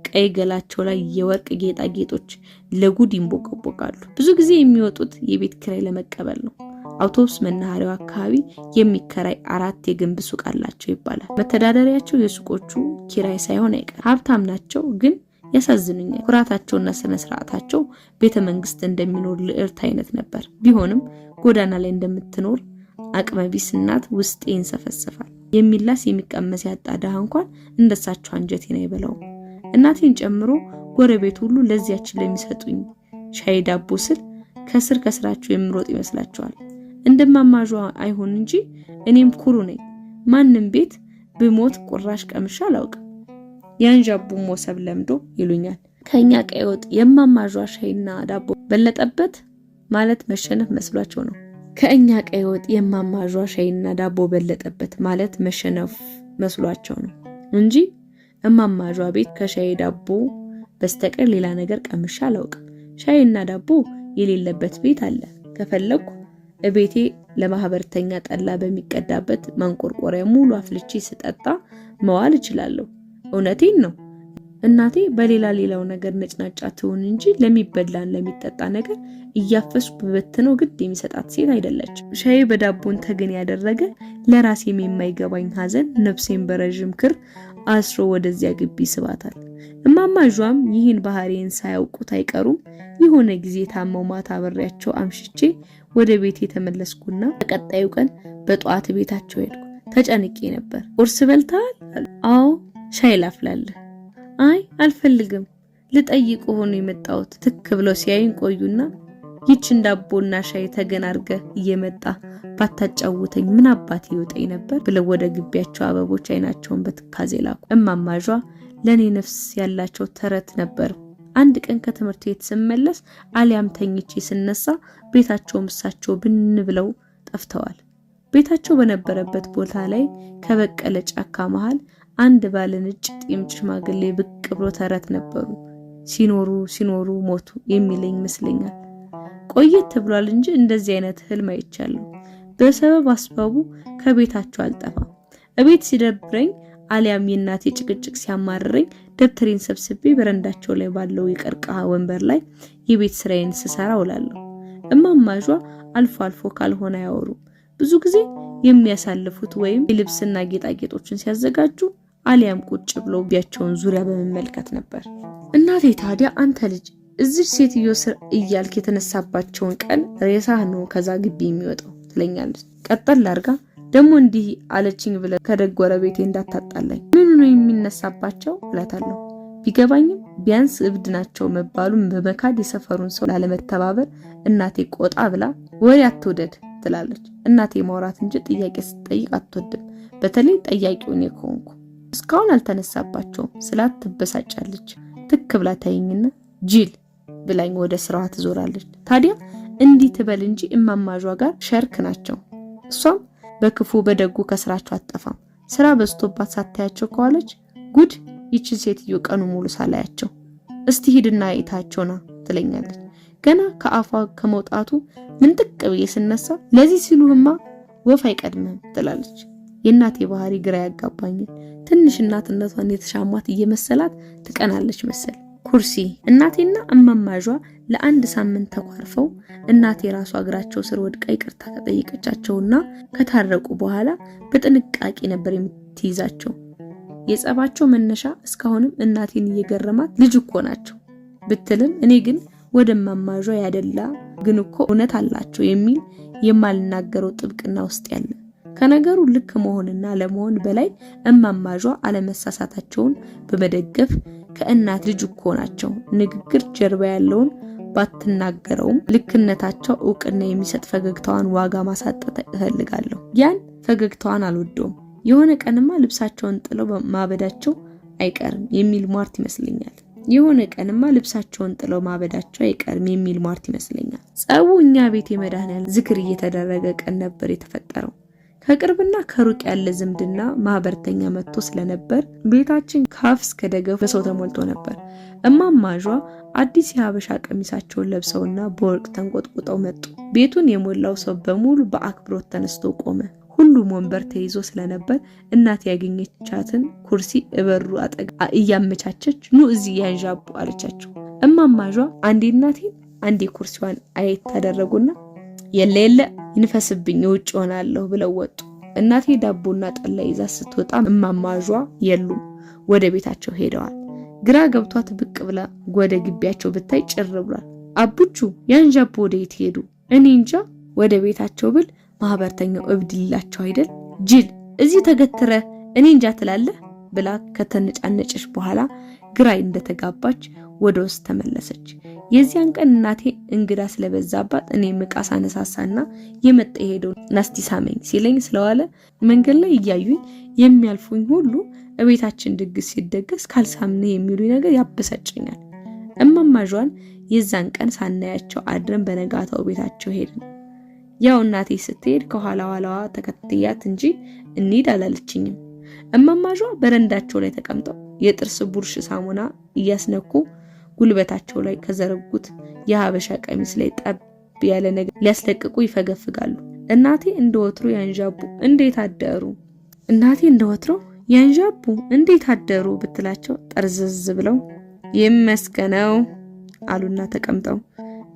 ቀይ ገላቸው ላይ የወርቅ ጌጣጌጦች ለጉድ ይንቦቀቦቃሉ። ብዙ ጊዜ የሚወጡት የቤት ኪራይ ለመቀበል ነው። አውቶቡስ መናኸሪያው አካባቢ የሚከራይ 4 የግንብ ሱቅ አላቸው ይባላል። መተዳደሪያቸው የሱቆቹ ኪራይ ሳይሆን አይቀር። ሀብታም ናቸው ግን ያሳዝኑኛል። ኩራታቸውና ስነ ስርዓታቸው ቤተ መንግስት እንደሚኖር ልዕርት አይነት ነበር። ቢሆንም ጎዳና ላይ እንደምትኖር አቅመቢስ እናት ውስጤ ይንሰፈሰፋል። የሚላስ የሚቀመስ ያጣ ድሃ እንኳን እንደሳቸው አንጀቴን አይበላውም። እናቴን ጨምሮ ጎረቤት ሁሉ ለዚያችን ለሚሰጡኝ ሻይ ዳቦ ስል ከስራቸው የምሮጥ ይመስላቸዋል። እንደማማጇ አይሆን እንጂ እኔም ኩሩ ነኝ። ማንም ቤት ብሞት ቁራሽ ቀምሻ አላውቅም። ያንዣቡ ሞሰብ ለምዶ ይሉኛል። ከኛ ቀይ ወጥ የማማጇ ሻይና ዳቦ በለጠበት ማለት መሸነፍ መስሏቸው ነው። ከኛ ቀይ ወጥ የማማጇ ሻይና ዳቦ በለጠበት ማለት መሸነፍ መስሏቸው ነው እንጂ እማማጇ ቤት ከሻይ ዳቦ በስተቀር ሌላ ነገር ቀምሻ አላውቅም። ሻይና ዳቦ የሌለበት ቤት አለ። ከፈለኩ እቤቴ ለማህበርተኛ ጠላ በሚቀዳበት ማንቆርቆሪያ ሙሉ አፍልቼ ስጠጣ መዋል እችላለሁ። እውነቴን ነው። እናቴ በሌላው ነገር ነጭናጫ ትሁን እንጂ ለሚበላን ለሚጠጣ ነገር እያፈስኩ በበትነው ግድ የሚሰጣት ሴት አይደለችም። ሻይ በዳቦን ተገን ያደረገ ለራሴም የማይገባኝ ሐዘን ነፍሴን በረጅም ክር አስሮ ወደዚያ ግቢ ስባታል። እማማጇም ይህን ባህሪን ሳያውቁት አይቀሩም። የሆነ ጊዜ ታመው ማታ አብሬያቸው አምሽቼ ወደ ቤቴ ተመለስኩና በቀጣዩ ቀን በጧት ቤታቸው ሄድኩ። ተጨንቄ ነበር። ቁርስ በልተሃል? አዎ። ሻይ ላፍላለህ? አይ አልፈልግም፣ ልጠይቅ ሆኖ የመጣሁት። ትክ ብለው ሲያዩኝ ቆዩና ይችን ዳቦና ሻይ ተገን አድርገህ እየመጣ ባታጫውተኝ ምን አባቴ ይወጣኝ ነበር ብለው ወደ ግቢያቸው አበቦች አይናቸውን በትካዜ ላኩ። እማማጇ ለኔ ነፍስ ያላቸው ተረት ነበር። አንድ ቀን ከትምህርት ቤት ስመለስ አሊያም ተኝቼ ስነሳ ቤታቸው ምሳቸው ብን ብለው ጠፍተዋል። ቤታቸው በነበረበት ቦታ ላይ ከበቀለ ጫካ መሃል አንድ ባለ ነጭ ጢም ሽማግሌ ብቅ ብሎ ተረት ነበሩ። ሲኖሩ ሞቱ የሚለኝ ይመስለኛል። ቆየት ብሏል እንጂ እንደዚህ አይነት ህልም አይቻለሁ። በሰበብ አስባቡ ከቤታቸው አልጠፋም። እቤት ሲደብረኝ አሊያም የእናቴ ጭቅጭቅ ሲያማርረኝ ደብተሬን ሰብስቤ በረንዳቸው ላይ ባለው የቀርቀሃ ወንበር ላይ የቤት ስራዬን ስሰራ ውላለሁ። እማማጇ አልፎ አልፎ ካልሆነ አያወሩም። ብዙ ጊዜ የሚያሳልፉት ወይም የልብስና ጌጣጌጦችን ሲያዘጋጁ አሊያም ቁጭ ብለው ቢያቸውን ዙሪያ በመመልከት ነበር። እናቴ ታዲያ አንተ ልጅ እዚህ ሴትዮ ስር እያልክ የተነሳባቸውን ቀን ሬሳህ ነው ከዛ ግቢ የሚወጣው ትለኛለች። ቀጠል አድርጋ ደግሞ እንዲህ አለችኝ ብለ ከደግ ጎረቤቴ እንዳታጣላኝ ምን ነው የሚነሳባቸው እላታለሁ። ቢገባኝም ቢያንስ እብድ ናቸው መባሉን በመካድ የሰፈሩን ሰው ላለመተባበር እናቴ ቆጣ ብላ ወሬ አትውደድ ትላለች። እናቴ ማውራት እንጂ ጥያቄ ስትጠይቅ አትወድም። በተለይ ጠያቂው እኔ ከሆንኩ እስካሁን አልተነሳባቸውም ስላት ትበሳጫለች። ትክ ብላ ታይኝና ጅል ብላኝ ወደ ስራዋ ትዞራለች። ታዲያ እንዲህ ትበል እንጂ እማማጇ ጋር ሸርክ ናቸው። እሷም በክፉ በደጉ ከስራቸው አትጠፋም። ስራ በዝቶባት ሳታያቸው ከዋለች ጉድ ይቺ ሴትዮ ቀኑ ሙሉ ሳላያቸው እስቲ ሂድና አይታቸውና ትለኛለች። ገና ከአፏ ከመውጣቱ ምን ጥቅ ብዬ ስነሳ ለዚህ ሲሉህማ ወፍ አይቀድምም ትላለች። የእናቴ ባህሪ ግራ ያጋባኛል። ትንሽ እናትነቷን የተሻማት እየመሰላት ትቀናለች መሰል። ኩርሲ እናቴና እማማጇ ለአንድ ሳምንት ተኳርፈው እናቴ ራሷ እግራቸው ስር ወድቃ ይቅርታ ከጠየቀቻቸውና ከታረቁ በኋላ በጥንቃቄ ነበር የምትይዛቸው። የጸባቸው መነሻ እስካሁንም እናቴን እየገረማት ልጅ እኮ ናቸው ብትልም እኔ ግን ወደ እማማጇ ያደላ ግን እኮ እውነት አላቸው የሚል የማልናገረው ጥብቅና ውስጥ ያለ ከነገሩ ልክ መሆንና ለመሆን በላይ እማማጇ አለመሳሳታቸውን በመደገፍ ከእናት ልጅ እኮ ናቸው ንግግር ጀርባ ያለውን ባትናገረውም ልክነታቸው እውቅና የሚሰጥ ፈገግታዋን ዋጋ ማሳጠት እፈልጋለሁ። ያን ፈገግታዋን አልወደውም። የሆነ ቀንማ ልብሳቸውን ጥለው ማበዳቸው አይቀርም የሚል ሟርት ይመስለኛል። ጸቡ እኛ ቤት የመድኃኒዓለም ዝክር እየተደረገ ቀን ነበር የተፈጠረው። ከቅርብና ከሩቅ ያለ ዝምድና ማህበርተኛ መጥቶ ስለነበር ቤታችን ካፍ እስከ ደገፍ በሰው ተሞልቶ ነበር። እማማጇ አዲስ የሀበሻ ቀሚሳቸውን ለብሰውና በወርቅ ተንቆጥቁጠው መጡ። ቤቱን የሞላው ሰው በሙሉ በአክብሮት ተነስቶ ቆመ። ሁሉም ወንበር ተይዞ ስለነበር እናት ያገኘቻትን ኩርሲ እበሩ አጠገብ እያመቻቸች ኑ እዚህ ያንዣቡ አለቻቸው። እማማጇ አንዴ እናቴን አንዴ ኩርሲዋን አየት ታደረጉና የለ ይንፈስብኝ ውጭ ሆናለሁ ብለው ወጡ። እናቴ ዳቦና ጠላ ይዛ ስትወጣ እማማጇ የሉም፣ ወደ ቤታቸው ሄደዋል። ግራ ገብቷት ብቅ ብላ ወደ ግቢያቸው ብታይ ጭር ብሏል። አቡቹ ያንዣቡ ወዴት ሄዱ? እኔ እንጃ ወደ ቤታቸው ብል ማህበርተኛው እብድ ይላቸው አይደል? ጅል እዚህ ተገትረ እኔ እንጃ ትላለህ ብላ ከተነጫነጨች በኋላ ግራ እንደተጋባች ወደ ውስጥ ተመለሰች። የዚያን ቀን እናቴ እንግዳ ስለበዛባት እኔ ምቃስ አነሳሳና የመጣ ሄደው ናስቲ ሳመኝ ሲለኝ ስለዋለ መንገድ ላይ እያዩኝ የሚያልፉኝ ሁሉ እቤታችን ድግስ ሲደገስ ካልሳምነ የሚሉ ነገር ያበሳጨኛል። እማማጇን የዛን ቀን ሳናያቸው አድረን በነጋታው ቤታቸው ሄድን። ያው እናቴ ስትሄድ ከኋላ ኋላዋ ተከትያት እንጂ እንሂድ አላለችኝም። እማማጇ በረንዳቸው ላይ ተቀምጠው የጥርስ ቡርሽ ሳሙና እያስነኩ ጉልበታቸው ላይ ከዘረጉት የሀበሻ ቀሚስ ላይ ጠብ ያለ ነገር ሊያስለቅቁ ይፈገፍጋሉ። እናቴ እንደወትሮ ያንዣቡ እንዴት አደሩ ብትላቸው ጠርዝዝ ብለው ይመስገነው አሉና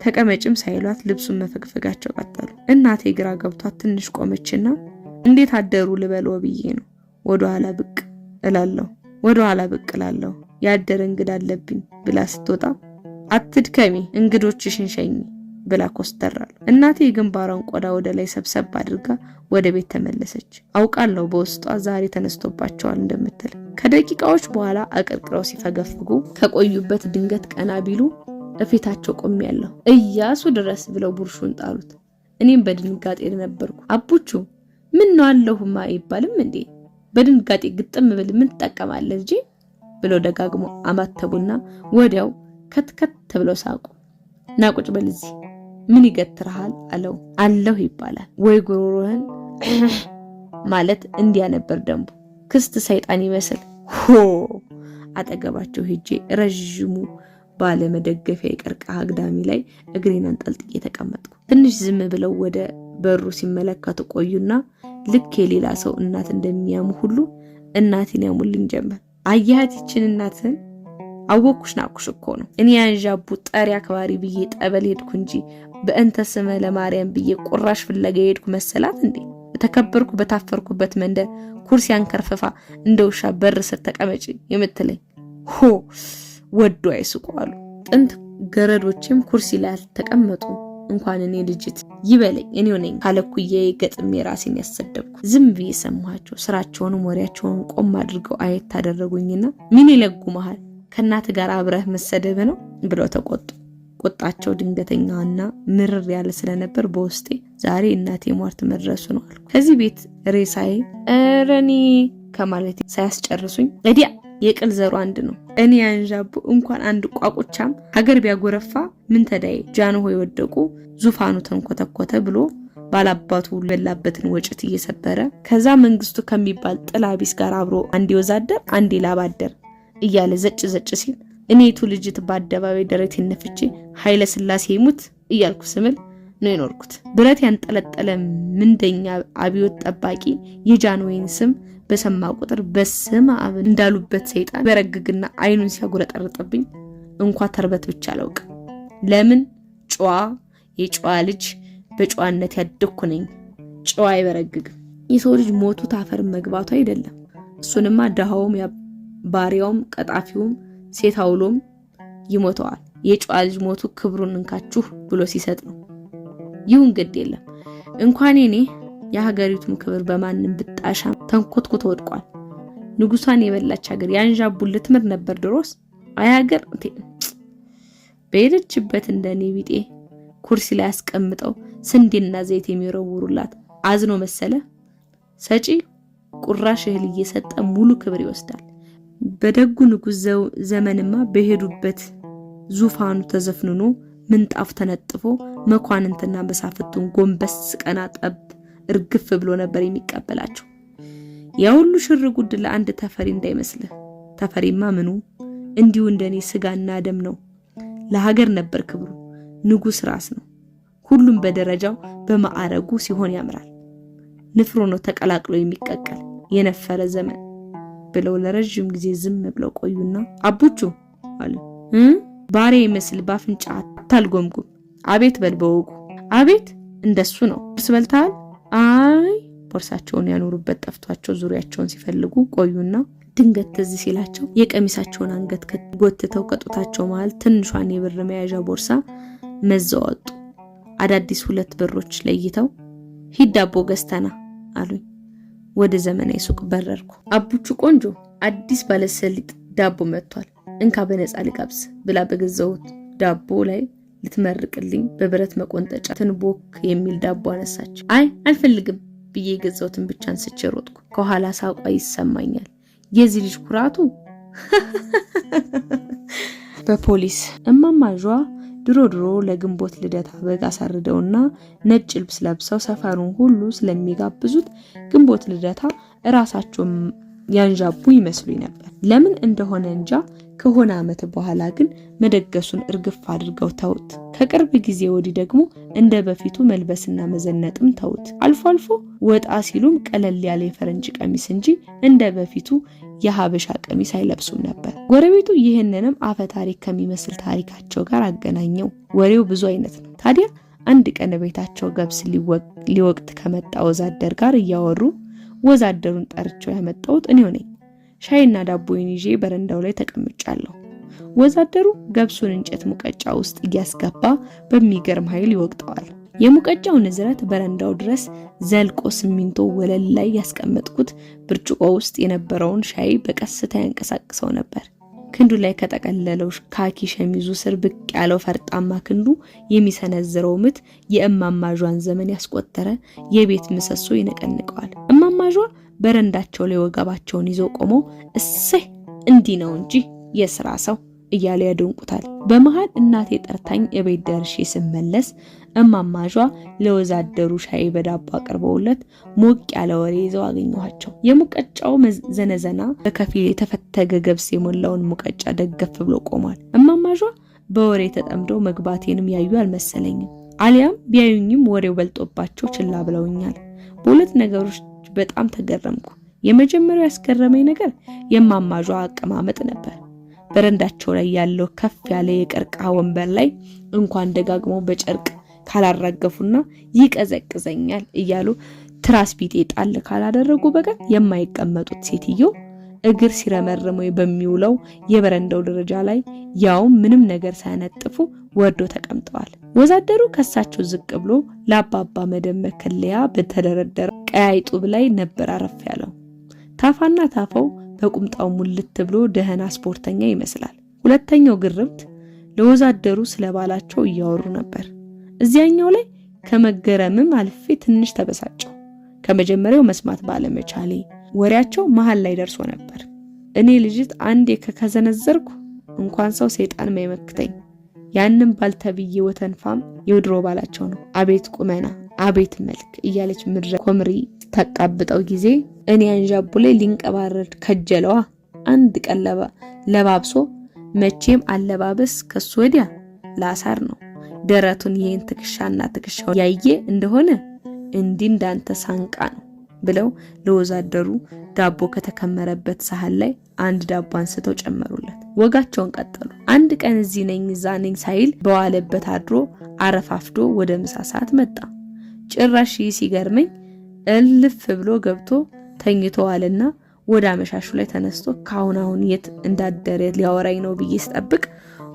ተቀመጭም ሳይሏት ልብሱን መፈግፈጋቸው ቀጠሉ። እናቴ ግራ ገብቷት ትንሽ ቆመችና እንዴት አደሩ ልበለው ብዬ ነው ወደ ኋላ ብቅ እላለሁ ያደረ እንግዳ አለብኝ ብላ ስትወጣ አትድከሚ እንግዶችሽን ሸኝ ብላ ኮስተራል። እናቴ ግንባሯን ቆዳ ወደ ላይ ሰብሰብ አድርጋ ወደ ቤት ተመለሰች። አውቃለሁ በውስጧ ዛሬ ተነስቶባቸዋል እንደምትል። ከደቂቃዎች በኋላ አቀርቅረው ሲፈገፍጉ ከቆዩበት ድንገት ቀና ቢሉ እፊታቸው ቆሜያለሁ እያሱ ድረስ ብለው ቡርሹን ጣሉት። እኔም በድንጋጤ ነበርኩ። አቡቹ ምን ነው አለሁማ አይባልም እንዴ? በድንጋጤ ግጥም ብል ምን ተጠቀማለህ እንጂ ብለው ደጋግሞ አማተቡና ወዲያው ከትከት ብለው ሳቁ። ናቁጭ በልዚህ ምን ይገትራል አለው። አለሁ ይባላል ወይ ጉሮሮህን ማለት እንዲያ ነበር ደንቡ። ክስት ሰይጣን ይመስል ሆ አጠገባቸው ሄጄ ረጅሙ ባለ መደገፊያ የቀርቀሃ አግዳሚ ላይ እግሬን አንጠልጥቄ ተቀመጥኩ። ትንሽ ዝም ብለው ወደ በሩ ሲመለከቱ ቆዩና ልክ የሌላ ሰው እናት እንደሚያሙ ሁሉ እናቴን ያሙልኝ ጀመር። አያት ይችን እናትን አወኩሽ ናኩሽ እኮ ነው። እኔ ያንዣቡ ጠሪ አክባሪ ብዬ ጠበል ሄድኩ እንጂ በእንተ ስመ ለማርያም ብዬ ቁራሽ ፍለጋ ሄድኩ መሰላት እንዴ? በተከበርኩ በታፈርኩበት መንደር ኩርሲያን ከርፈፋ እንደውሻ በር ስር ተቀመጪ የምትለኝ ሆ ወዶ አይስቋሉ። ጥንት ገረዶችም ኩርሲ ላይ ተቀመጡ እንኳን እኔ ልጅት ይበለኝ እኔው ነኝ ካለኩዬ ገጥሜ ራሴን ያሰደብኩ። ዝም ብዬ ሰማቸው። ስራቸውንም ወሬያቸውን ቆም አድርገው አየት ታደረጉኝና ምን ይለጉማል ከናት ጋር አብረህ መሰደብ ነው ብለው ተቆጡ። ቁጣቸው ድንገተኛና ምርር ያለ ስለነበር በውስጤ ዛሬ እናቴ ሟርት መድረሱ ነው አልኩ። ከዚህ ቤት ሬሳዬ ረኒ ከማለቴ ሳያስጨርሱኝ እዲያ የቅል ዘሩ አንድ ነው። እኔ ያንዣቡ እንኳን አንድ ቋቁቻም ሀገር ቢያጎረፋ ምን ተዳይ ጃንሆ የወደቁ ዙፋኑ ተንኮተኮተ ብሎ ባላባቱ በላበትን ወጭት እየሰበረ ከዛ መንግስቱ ከሚባል ጥላቢስ ጋር አብሮ አንዴ ወዛደር አንዴ ላባደር እያለ ዘጭ ሲል እኔቱ ልጅት በአደባባይ ደረት የነፍቼ ኃይለ ሥላሴ ይሙት እያልኩ ስምል ነው የኖርኩት። ብረት ያንጠለጠለ ምንደኛ አብዮት ጠባቂ የጃንሆይን ስም በሰማ ቁጥር በስመ አብ እንዳሉበት ሰይጣን በረግግና አይኑን ሲያጉረጠርጥብኝ እንኳን ተርበት ብቻ አላውቅ። ለምን ጨዋ የጨዋ ልጅ በጨዋነት ያደኩ ነኝ። ጨዋ አይበረግግም። የሰው ልጅ ሞቱ ታፈር መግባቱ አይደለም። እሱንማ ደሃውም ባሪያውም ቀጣፊውም ሴት አውሎም ይሞተዋል። የጨዋ ልጅ ሞቱ ክብሩን እንካችሁ ብሎ ሲሰጥ ነው። ይሁን ግድ የለም እንኳን እኔ የሀገሪቱም ክብር በማንም ብጣሻ ተንኮትኩቶ ወድቋል። ንጉሷን የበላች ሀገር ያንዣቡል ልትምር ነበር ድሮስ። አይ ሀገር በሄደችበት እንደኔ ቢጤ ኩርሲ ላይ አስቀምጠው ስንዴና ዘይት የሚረውሩላት አዝኖ መሰለ ሰጪ ቁራሽ እህል እየሰጠ ሙሉ ክብር ይወስዳል። በደጉ ንጉስ ዘመንማ በሄዱበት ዙፋኑ ተዘፍንኖ ምንጣፍ ተነጥፎ መኳንንትና መሳፍንቱን ጎንበስ ቀና ጠብ እርግፍ ብሎ ነበር የሚቀበላቸው። ያ ሁሉ ሽር ጉድ ለአንድ ተፈሪ እንዳይመስልህ። ተፈሪማ ምኑ እንዲሁ እንደኔ ስጋና ደም ነው። ለሀገር ነበር ክብሩ። ንጉስ ራስ ነው። ሁሉም በደረጃው በማዕረጉ ሲሆን ያምራል። ንፍሮ ነው ተቀላቅሎ የሚቀቀል የነፈረ ዘመን ብለው ለረጅም ጊዜ ዝም ብለው ቆዩና አቡቹ አሉ። ባሬ ይመስል ባፍንጫ አታልጎምጉም። አቤት በልበውጉ። አቤት እንደሱ ነው። እርስ በልታል። አይ ቦርሳቸውን ያኖሩበት ጠፍቷቸው ዙሪያቸውን ሲፈልጉ ቆዩና ድንገት ትዝ ሲላቸው የቀሚሳቸውን አንገት ጎትተው ከጡታቸው መሃል ትንሿን የብር መያዣ ቦርሳ መዘዋወጡ። አዳዲስ 2 ብሮች ለይተው ሂድ ዳቦ ገዝተና አሉኝ። ወደ ዘመናዊ ሱቅ በረርኩ። አቡቹ ቆንጆ አዲስ ባለሰሊጥ ዳቦ መጥቷል፣ እንካ በነፃ ልጋብስ ብላ በገዛሁት ዳቦ ላይ ልትመርቅልኝ በብረት መቆንጠጫ ትንቦክ የሚል ዳቦ አነሳች። አይ አልፈልግም ብዬ የገዛሁትን ብቻ አንስቼ ሮጥኩ። ከኋላ ሳቋ ይሰማኛል። የዚህ ልጅ ኩራቱ በፖሊስ እማማጇ ድሮ ለግንቦት ልደታ በግ አሳርደውና ነጭ ልብስ ለብሰው ሰፈሩን ሁሉ ስለሚጋብዙት ግንቦት ልደታ ራሳቸው ያንዣቡ ይመስሉኝ ነበር። ለምን እንደሆነ እንጃ። ከሆነ ዓመት በኋላ ግን መደገሱን እርግፍ አድርገው ተውት። ከቅርብ ጊዜ ወዲህ ደግሞ እንደ በፊቱ መልበስና መዘነጥም ተውት። አልፎ አልፎ ወጣ ሲሉም ቀለል ያለ የፈረንጅ ቀሚስ እንጂ እንደ በፊቱ የሀበሻ ቀሚስ አይለብሱም ነበር። ጎረቤቱ ይህንንም አፈ ታሪክ ከሚመስል ታሪካቸው ጋር አገናኘው። ወሬው ብዙ አይነት ነው። ታዲያ አንድ ቀን ቤታቸው ገብስ ሊወቅት ከመጣ ወዛደር ጋር እያወሩ ወዛደሩን ጠርቸው ያመጣሁት እኔው ነኝ። ሻይና ዳቦዬን ይዤ በረንዳው ላይ ተቀምጫለሁ። ወዛደሩ ገብሱን እንጨት ሙቀጫ ውስጥ እያስገባ በሚገርም ኃይል ይወቅጠዋል። የሙቀጫው ንዝረት በረንዳው ድረስ ዘልቆ ሲሚንቶ ወለል ላይ ያስቀመጥኩት ብርጭቆ ውስጥ የነበረውን ሻይ በቀስታ ያንቀሳቅሰው ነበር። ክንዱ ላይ ከጠቀለለው ካኪ ሸሚዙ ስር ብቅ ያለው ፈርጣማ ክንዱ የሚሰነዝረው ምት የእማማጇን ዘመን ያስቆጠረ የቤት ምሰሶ ይነቀንቀዋል። እማማጇ በረንዳቸው ላይ ወገባቸውን ይዘው ቆመው እሰይ እንዲህ ነው እንጂ የሥራ ሰው እያለ ያደንቁታል። በመሃል እናቴ ጠርታኝ የቤት ደርሼ ስመለስ እማማጇ ለወዛደሩ ሻይ በዳቦ አቅርበውለት ሞቅ ያለ ወሬ ይዘው አገኘኋቸው። የሙቀጫው ዘነዘና በከፊል የተፈተገ ገብስ የሞላውን ሙቀጫ ደገፍ ብሎ ቆሟል። እማማጇ በወሬ ተጠምደው መግባቴንም ያዩ አልመሰለኝም። አሊያም ቢያዩኝም ወሬው በልጦባቸው ችላ ብለውኛል። በሁለት ነገሮች በጣም ተገረምኩ። የመጀመሪያው ያስገረመኝ ነገር የእማማጇ አቀማመጥ ነበር። በረንዳቸው ላይ ያለው ከፍ ያለ የቀርከሃ ወንበር ላይ እንኳን ደጋግሞ በጨርቅ ካላራገፉና ይቀዘቅዘኛል እያሉ ትራስ ቢጤ ጣል ካላደረጉ በቀር የማይቀመጡት ሴትዮ እግር ሲረመርሙ በሚውለው የበረንዳው ደረጃ ላይ ያው ምንም ነገር ሳያነጥፉ ወርዶ ተቀምጠዋል። ወዛደሩ ከሳቸው ዝቅ ብሎ ለአባባ መደብ መከለያ በተደረደረ ቀያይ ጡብ ላይ ነበር አረፍ ያለው። ታፋና ታፋው በቁምጣው ሙልት ብሎ ደህና ስፖርተኛ ይመስላል። ሁለተኛው ግርምት ለወዛደሩ ስለባላቸው እያወሩ ነበር። እዚያኛው ላይ ከመገረምም አልፌ ትንሽ ተበሳጨው። ከመጀመሪያው መስማት ባለመቻሌ ወሬያቸው መሃል ላይ ደርሶ ነበር። እኔ ልጅት አንዴ ከከዘነዘርኩ እንኳን ሰው ሰይጣን ማይመክተኝ ያንን ባልተብዬ ወተንፋም የወድሮ ባላቸው ነው። አቤት ቁመና፣ አቤት መልክ እያለች ምድረ ኮምሪ ተቃብጠው ጊዜ እኔ አንዣቡ ላይ ሊንቀባረድ ከጀለዋ አንድ ቀለባ ለባብሶ መቼም አለባበስ ከሱ ወዲያ ላሳር ነው። ደረቱን ይሄን ትክሻና ትክሻው ያየ እንደሆነ እንዲህ እንዳንተ ሳንቃ ነው ብለው ለወዛደሩ ዳቦ ከተከመረበት ሳህን ላይ አንድ ዳቦ አንስተው ጨመሩለት። ወጋቸውን ቀጠሉ። አንድ ቀን እዚህ ነኝ እዛ ነኝ ሳይል በዋለበት አድሮ አረፋፍዶ ወደ ምሳ ሰዓት መጣ። ጭራሽ ሲገርመኝ እልፍ ብሎ ገብቶ ተኝቶ ዋለና ወደ አመሻሹ ላይ ተነስቶ ካሁን የት እንዳደረ ሊያወራኝ ነው ብዬ ስጠብቅ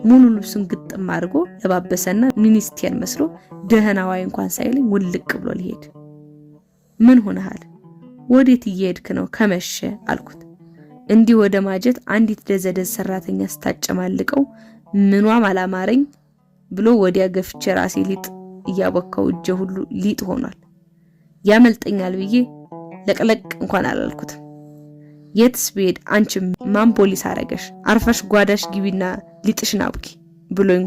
ሙሉ ልብሱን ግጥም አድርጎ ለባበሰና ሚኒስቴር መስሎ ደህናዋይ እንኳን ሳይልኝ ውልቅ ብሎ ሊሄድ። ምን ሆነሃል? ወዴት እየሄድክ ነው? ከመሸ አልኩት። እንዲህ ወደ ማጀት አንዲት ደዘደዝ ሰራተኛ ስታጨማልቀው ምኗም አላማረኝ ብሎ ወዲያ ገፍቼ ራሴ ሊጥ እያቦካው እጄ ሁሉ ሊጥ ሆኗል። ያመልጠኛል ብዬ ለቅለቅ እንኳን አላልኩትም። የትስ ብሄድ አንቺም ማን ፖሊስ አረገሽ? አርፈሽ ጓዳሽ ግቢና ሊጥሽን አብኪ ብሎኝ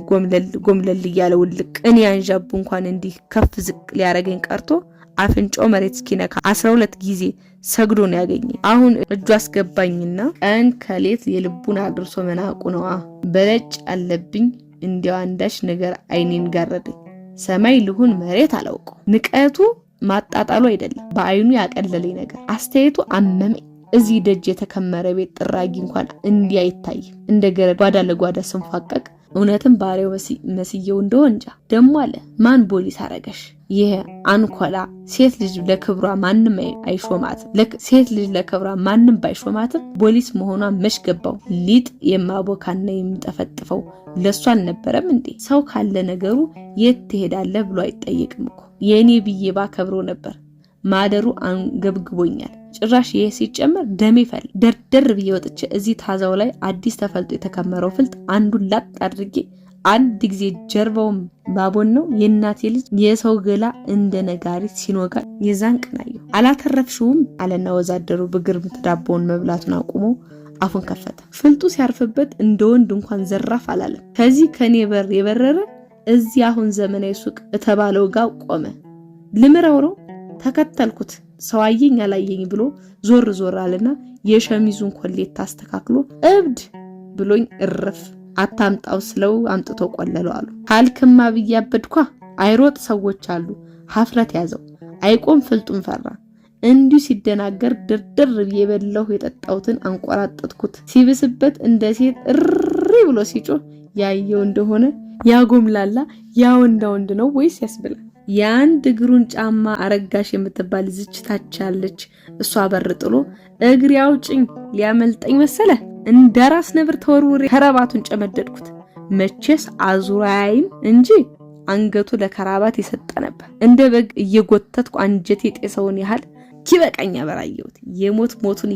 ጎምለል እያለ ውልቅ። እኔ አንዣቡ እንኳን እንዲህ ከፍ ዝቅ ሊያረገኝ ቀርቶ አፍንጫው መሬት እስኪነካ 12 ጊዜ ሰግዶ ነው ያገኘኝ። አሁን እጁ አስገባኝና ቀን ከሌት የልቡን አድርሶ መናቁ ነዋ። በለጭ አለብኝ። እንዲያው አንዳች ነገር አይኔን ጋረደኝ። ሰማይ ልሁን መሬት አላውቀው። ንቀቱ ማጣጣሉ አይደለም፣ በአይኑ ያቀለለኝ ነገር አስተያየቱ አመመኝ። እዚህ ደጅ የተከመረ ቤት ጥራጊ እንኳን እንዲህ አይታይም። እንደገረ ጓዳ ለጓዳ ስንፋቀቅ እውነትም ባሪያው መስየው እንደወንጃ ደሞ አለ። ማን ፖሊስ አረገሽ? ይሄ አንኮላ ሴት ልጅ ለክብሯ ማንንም አይሾማትም። ሴት ልጅ ለክብሯ ማንንም ባይሾማትም ፖሊስ መሆኗን መሽገባው። ሊጥ የማቦካና የሚጠፈጥፈው ለሷ አልነበረም እንዴ? ሰው ካለ ነገሩ የት ትሄዳለህ ብሎ አይጠየቅም እኮ። የኔ ብዬ ባከብሮ ነበር። ማደሩ አንገብግቦኛል። ጭራሽ ይሄ ሲጨመር ደሜ ፈል ደርደር ብዬ ወጥቼ እዚህ ታዛው ላይ አዲስ ተፈልጦ የተከመረው ፍልጥ አንዱን ላጥ አድርጌ አንድ ጊዜ ጀርባውን ባቦን ነው የእናቴ ልጅ የሰው ገላ እንደ ነጋሪት ሲኖጋ የዛን ቀናየው። አላተረፍሽውም አለና ወዛደሩ በግርምት ዳቦውን መብላቱን አቁሞ አፉን ከፈተ። ፍልጡ ሲያርፍበት እንደ ወንድ እንኳን ዘራፍ አላለም። ከዚህ ከኔ በር የበረረ እዚህ አሁን ዘመናዊ ሱቅ እተባለው ጋር ቆመ። ልምረውረው ተከተልኩት። ሰው አየኝ አላየኝ ብሎ ዞር አለና የሸሚዙን ኮሌት አስተካክሎ እብድ ብሎኝ እርፍ አታምጣው ስለው አምጥቶ ቆለለው አሉ። ካልክማ ብያበድኳ አይሮጥ ሰዎች አሉ። ሀፍረት ያዘው አይቆም ፍልጡን ፈራ። እንዲሁ ሲደናገር ድርድር የበላው የጠጣውትን አንቆራጠጥኩት። ሲብስበት እንደ ሴት እሪ ብሎ ሲጮህ ያየው እንደሆነ ያጎምላላ ያ ወንድ ነው ወይስ ያስብላል። የአንድ እግሩን ጫማ አረጋሽ የምትባል ዝችታች ያለች እሷ በር ጥሎ እግሬ አውጭኝ ሊያመልጠኝ መሰለ እንደራስ ነብር ተወርውሬ ከረባቱን ጨመደድኩት። መቼስ አዙራይም እንጂ አንገቱ ለከራባት የሰጠ ነበር። እንደ በግ እየጎተትኩ አንጀቴ ጤሰውን ያህል ኪበቃኛ በራየሁት። የሞት ሞቱን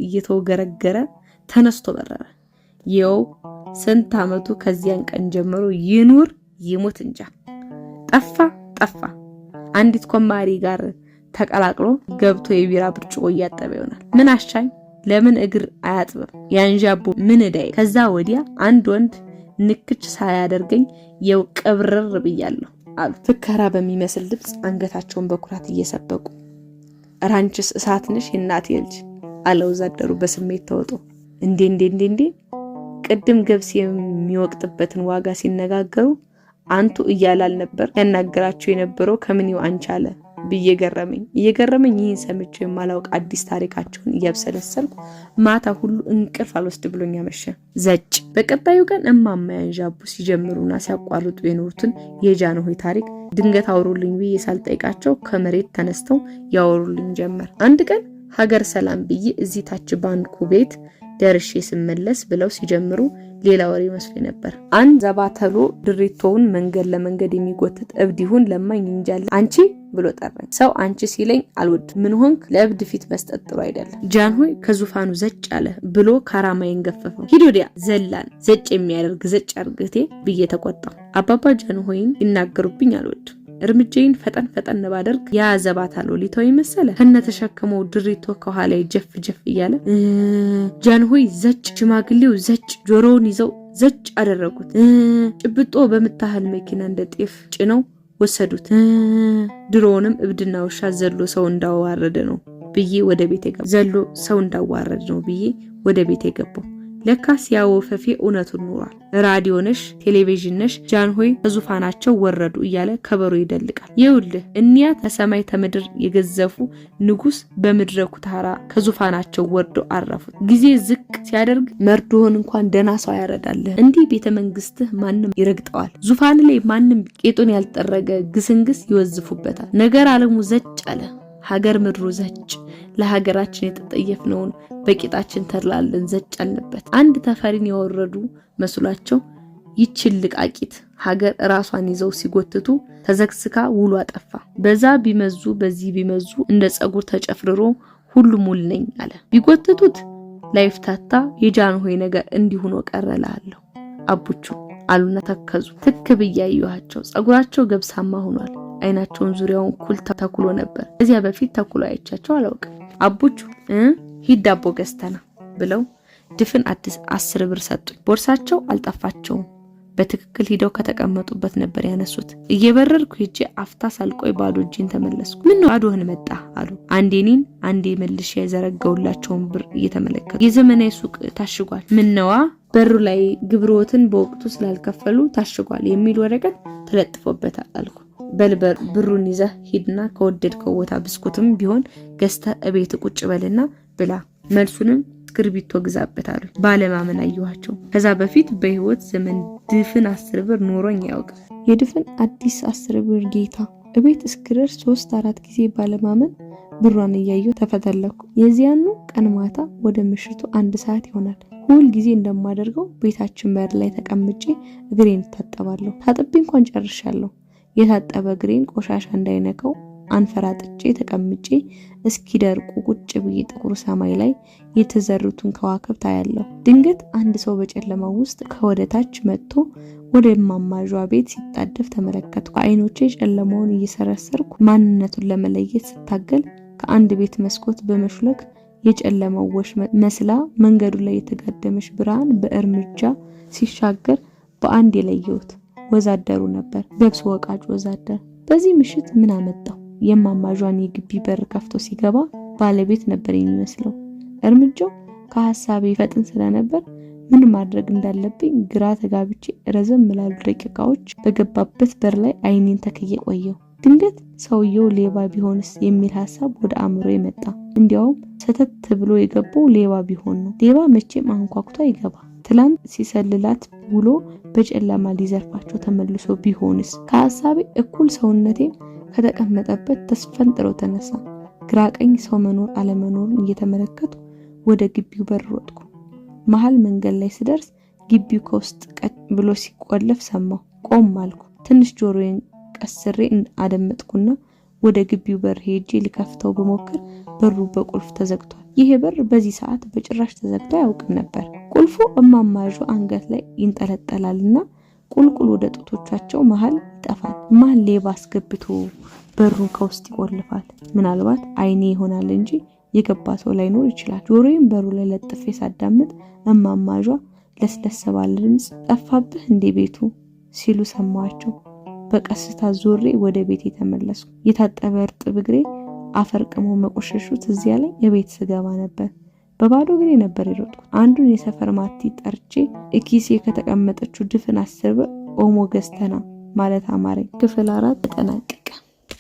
እየተወገረገረ ተነስቶ በረረ። ይኸው ስንት አመቱ ከዚያን ቀን ጀምሮ ይኑር ይሞት እንጃ። ጠፋ። አንዲት ኮማሪ ጋር ተቀላቅሎ ገብቶ የቢራ ብርጭቆ እያጠበ ይሆናል። ምን አሻኝ? ለምን እግር አያጥብም? ያንዣቡ ምን እዳይ? ከዛ ወዲያ አንድ ወንድ ንክች ሳያደርገኝ የው ቀብረር ብያለሁ አሉ ፍከራ በሚመስል ድምጽ አንገታቸውን በኩራት እየሰበቁ። ራንችስ እሳት ነሽ የእናቴ ልጅ አለ ወዛደሩ በስሜት ተወጦ። እንዴ ቅድም ገብስ የሚወቅጥበትን ዋጋ ሲነጋገሩ አንቱ እያላል ነበር ያናገራቸው የነበረው። ከምንው አንቻለ ብዬ እየገረመኝ ይህን ሰምቼው የማላውቅ አዲስ ታሪካቸውን እያብሰለሰልኩ ማታ ሁሉ እንቅልፍ አልወስድ ብሎኝ አመሸ። ዘጭ በቀጣዩ ቀን እማማ ያንዣቡ ሲጀምሩና ሲያቋርጡ የኖሩትን የጃንሆይ ታሪክ ድንገት አውሩልኝ ብዬ ሳልጠይቃቸው ከመሬት ተነስተው ያወሩልኝ ጀመር። አንድ ቀን ሀገር ሰላም ብዬ እዚህ ታች ባንኩ ቤት ደርሼ ስመለስ ብለው ሲጀምሩ ሌላ ወሬ መስሎኝ ነበር። አንድ ዘባተሎ ድሪቶውን መንገድ ለመንገድ የሚጎትት እብድ ይሁን ለማኝ እንጃለ አንቺ ብሎ ጠራኝ። ሰው አንቺ ሲለኝ አልወድ። ምን ሆንክ? ለእብድ ፊት መስጠት ጥሩ አይደለም። ጃንሆይ ከዙፋኑ ዘጭ አለ ብሎ ካራማይን ገፈፈው። ሂድ ወዲያ ዘላን ዘጭ የሚያደርግ ዘጭ አርግቴ ብዬ ተቆጣው። አባባ ጃንሆይን ይናገሩብኝ አልወድ። እርምጃዬን ፈጠን ባደርግ ያ ዘባታሎ ሊተው ይመሰለ ከነተሸከመው ድሪቶ ከኋላ ጀፍ እያለ ጃንሆይ ዘጭ፣ ሽማግሌው ዘጭ፣ ጆሮውን ይዘው ዘጭ አደረጉት። ጭብጦ በምታህል መኪና እንደ ጤፍ ጭነው ወሰዱት። ድሮውንም እብድና ውሻ ዘሎ ሰው እንዳዋረደ ነው ብዬ ወደ ቤቴ ገባው። ለካስ ያው ወፈፌ እውነቱን ኖሯል። ራዲዮ ነሽ፣ ቴሌቪዥን ነሽ፣ ጃንሆይ ከዙፋናቸው ወረዱ እያለ ከበሮ ይደልቃል። ይኸውልህ እኒያ ከሰማይ ከምድር የገዘፉ ንጉስ በመድረኩ ታራ ከዙፋናቸው ወርደው አረፉት። ጊዜ ዝቅ ሲያደርግ መርዶህን እንኳን ደና ሰው ያረዳልህ። እንዲህ ቤተ መንግስትህ ማንም ይረግጠዋል። ዙፋን ላይ ማንም ቄጡን ያልጠረገ ግስንግስ ይወዝፉበታል። ነገር ዓለሙ ዘጭ አለ። ሀገር ምድሩ ዘጭ። ለሀገራችን የተጠየፍነውን በቂጣችን ተርላለን ዘጭ አለበት። አንድ ተፈሪን ያወረዱ መስሏቸው ይችል ልቃቂት ሀገር ራሷን ይዘው ሲጎትቱ ተዘክስካ ውሉ አጠፋ። በዛ ቢመዙ በዚህ ቢመዙ እንደ ጸጉር ተጨፍርሮ ሁሉም ሙሉ ነኝ አለ። ቢጎትቱት ላይፍታታ የጃንሆይ ነገር እንዲሆኖ ቀረላለሁ አቡቹ አሉና ተከዙ። ትክ ብያዩዋቸው ጸጉራቸው ገብሳማ ሆኗል። አይናቸውን ዙሪያውን ኩል ተኩሎ ነበር። እዚያ በፊት ተኩሎ አይቻቸው አላውቅም። አቡቹ ሂድ ዳቦ ገዝተና ብለው ድፍን አዲስ 10 ብር ሰጡኝ። ቦርሳቸው አልጠፋቸውም። በትክክል ሂደው ከተቀመጡበት ነበር ያነሱት። እየበረርኩ ሄጄ አፍታ ሳልቆይ ባዶ እጄን ተመለስኩ። ምን ነው ባዶህን መጣ አሉ። አንዴ አንዴ መልሼ የዘረጋውላቸውን ብር እየተመለከቱ የዘመናዊ ሱቅ ታሽጓል። ምነዋ በሩ ላይ ግብሮትን በወቅቱ ስላልከፈሉ ታሽጓል የሚል ወረቀት ተለጥፎበታል አልኩ። በልበር ብሩን ይዘህ ሂድና ከወደድከው ቦታ ብስኩትም ቢሆን ገዝተህ እቤት ቁጭ በልና ብላ፣ መልሱንም እስክርቢቶ ግዛበት አሉ። ባለማመን አየኋቸው። ከዛ በፊት በህይወት ዘመን ድፍን 10 ብር ኖሮኝ ያውቅ። የድፍን አዲስ 10 ብር ጌታ እቤት እስክደርስ 3-4 ጊዜ ባለማመን ብሯን እያየሁ ተፈተለኩ። የዚያኑ ቀን ማታ ወደ ምሽቱ 1 ሰዓት ይሆናል። ሁል ጊዜ እንደማደርገው ቤታችን በር ላይ ተቀምጬ እግሬን ታጠባለሁ። ታጥቤ እንኳን ጨርሻለሁ። የታጠበ እግሬን ቆሻሻ እንዳይነካው አንፈራጥጬ ተቀምጬ እስኪደርቁ ቁጭ ብዬ ጥቁር ሰማይ ላይ የተዘሩትን ከዋክብት አያለሁ። ድንገት አንድ ሰው በጨለማው ውስጥ ከወደታች መጥቶ ወደ ማማጇ ቤት ሲጣደፍ ተመለከትኩ። አይኖቼ ጨለማውን እየሰረሰርኩ ማንነቱን ለመለየት ስታገል ከአንድ ቤት መስኮት በመሽለክ የጨለማው ወሽ መስላ መንገዱ ላይ የተጋደመሽ ብርሃን በእርምጃ ሲሻገር በአንድ የለየሁት ወዛደሩ ነበር። ገብስ ወቃጭ ወዛደር። በዚህ ምሽት ምን አመጣው? የማማጇን የግቢ በር ከፍቶ ሲገባ ባለቤት ነበር የሚመስለው። እርምጃው ከሐሳቤ ፈጥን ስለነበር ምን ማድረግ እንዳለብኝ ግራ ተጋብቼ ረዘም ላሉ ደቂቃዎች በገባበት በር ላይ አይኔን ተክዬ ቆየው። ድንገት ሰውየው ሌባ ቢሆንስ የሚል ሐሳብ ወደ አእምሮዬ መጣ። እንዲያውም ሰተት ብሎ የገባው ሌባ ቢሆን ነው። ሌባ መቼም አንኳኩቶ አይገባ። ትላንት ሲሰልላት ውሎ በጨለማ ሊዘርፋቸው ተመልሶ ቢሆንስ? ከሐሳቤ እኩል ሰውነቴም ከተቀመጠበት ተስፈንጥሮ ተነሳ። ግራ ቀኝ ሰው መኖር አለመኖርን እየተመለከቱ ወደ ግቢው በር ሮጥኩ። መሃል መንገድ ላይ ስደርስ ግቢው ከውስጥ ቀጥ ብሎ ሲቆለፍ ሰማሁ። ቆም አልኩ። ትንሽ ጆሮዬን ቀስሬ አደመጥኩና ወደ ግቢው በር ሄጄ ልከፍተው በሞክር በሩ በቁልፍ ተዘግቷል። ይሄ በር በዚህ ሰዓት በጭራሽ ተዘግቶ አያውቅም ነበር። ቁልፉ እማማዡ አንገት ላይ ይንጠለጠላልና ቁልቁል ወደ ጡቶቻቸው መሃል ይጠፋል። ማን ሌባ አስገብቶ በሩን ከውስጥ ይቆልፋል? ምናልባት አይኔ ይሆናል እንጂ የገባ ሰው ላይኖር ይችላል። ጆሮዬን በሩ ላይ ለጥፌ ሳዳምጥ እማማጇ ለስለስ ባለ ድምጽ ጠፋብህ እንዴ ቤቱ ሲሉ ሰማኋቸው። በቀስታ ዞሬ ወደ ቤት ተመለስኩ። የታጠበ እርጥብ እግሬ አፈርቅሞ መቆሸሹ ትዝ ያለኝ የቤት ስገባ ነበር። በባዶ እግሬ ነበር የሮጥኩት። አንዱን የሰፈር ማቲ ጠርቼ እኪሴ ከተቀመጠችው ድፍን 10 ብር ኦሞ ገዝተና ማለት አማረኝ። ክፍል 4 ተጠናቀቀ።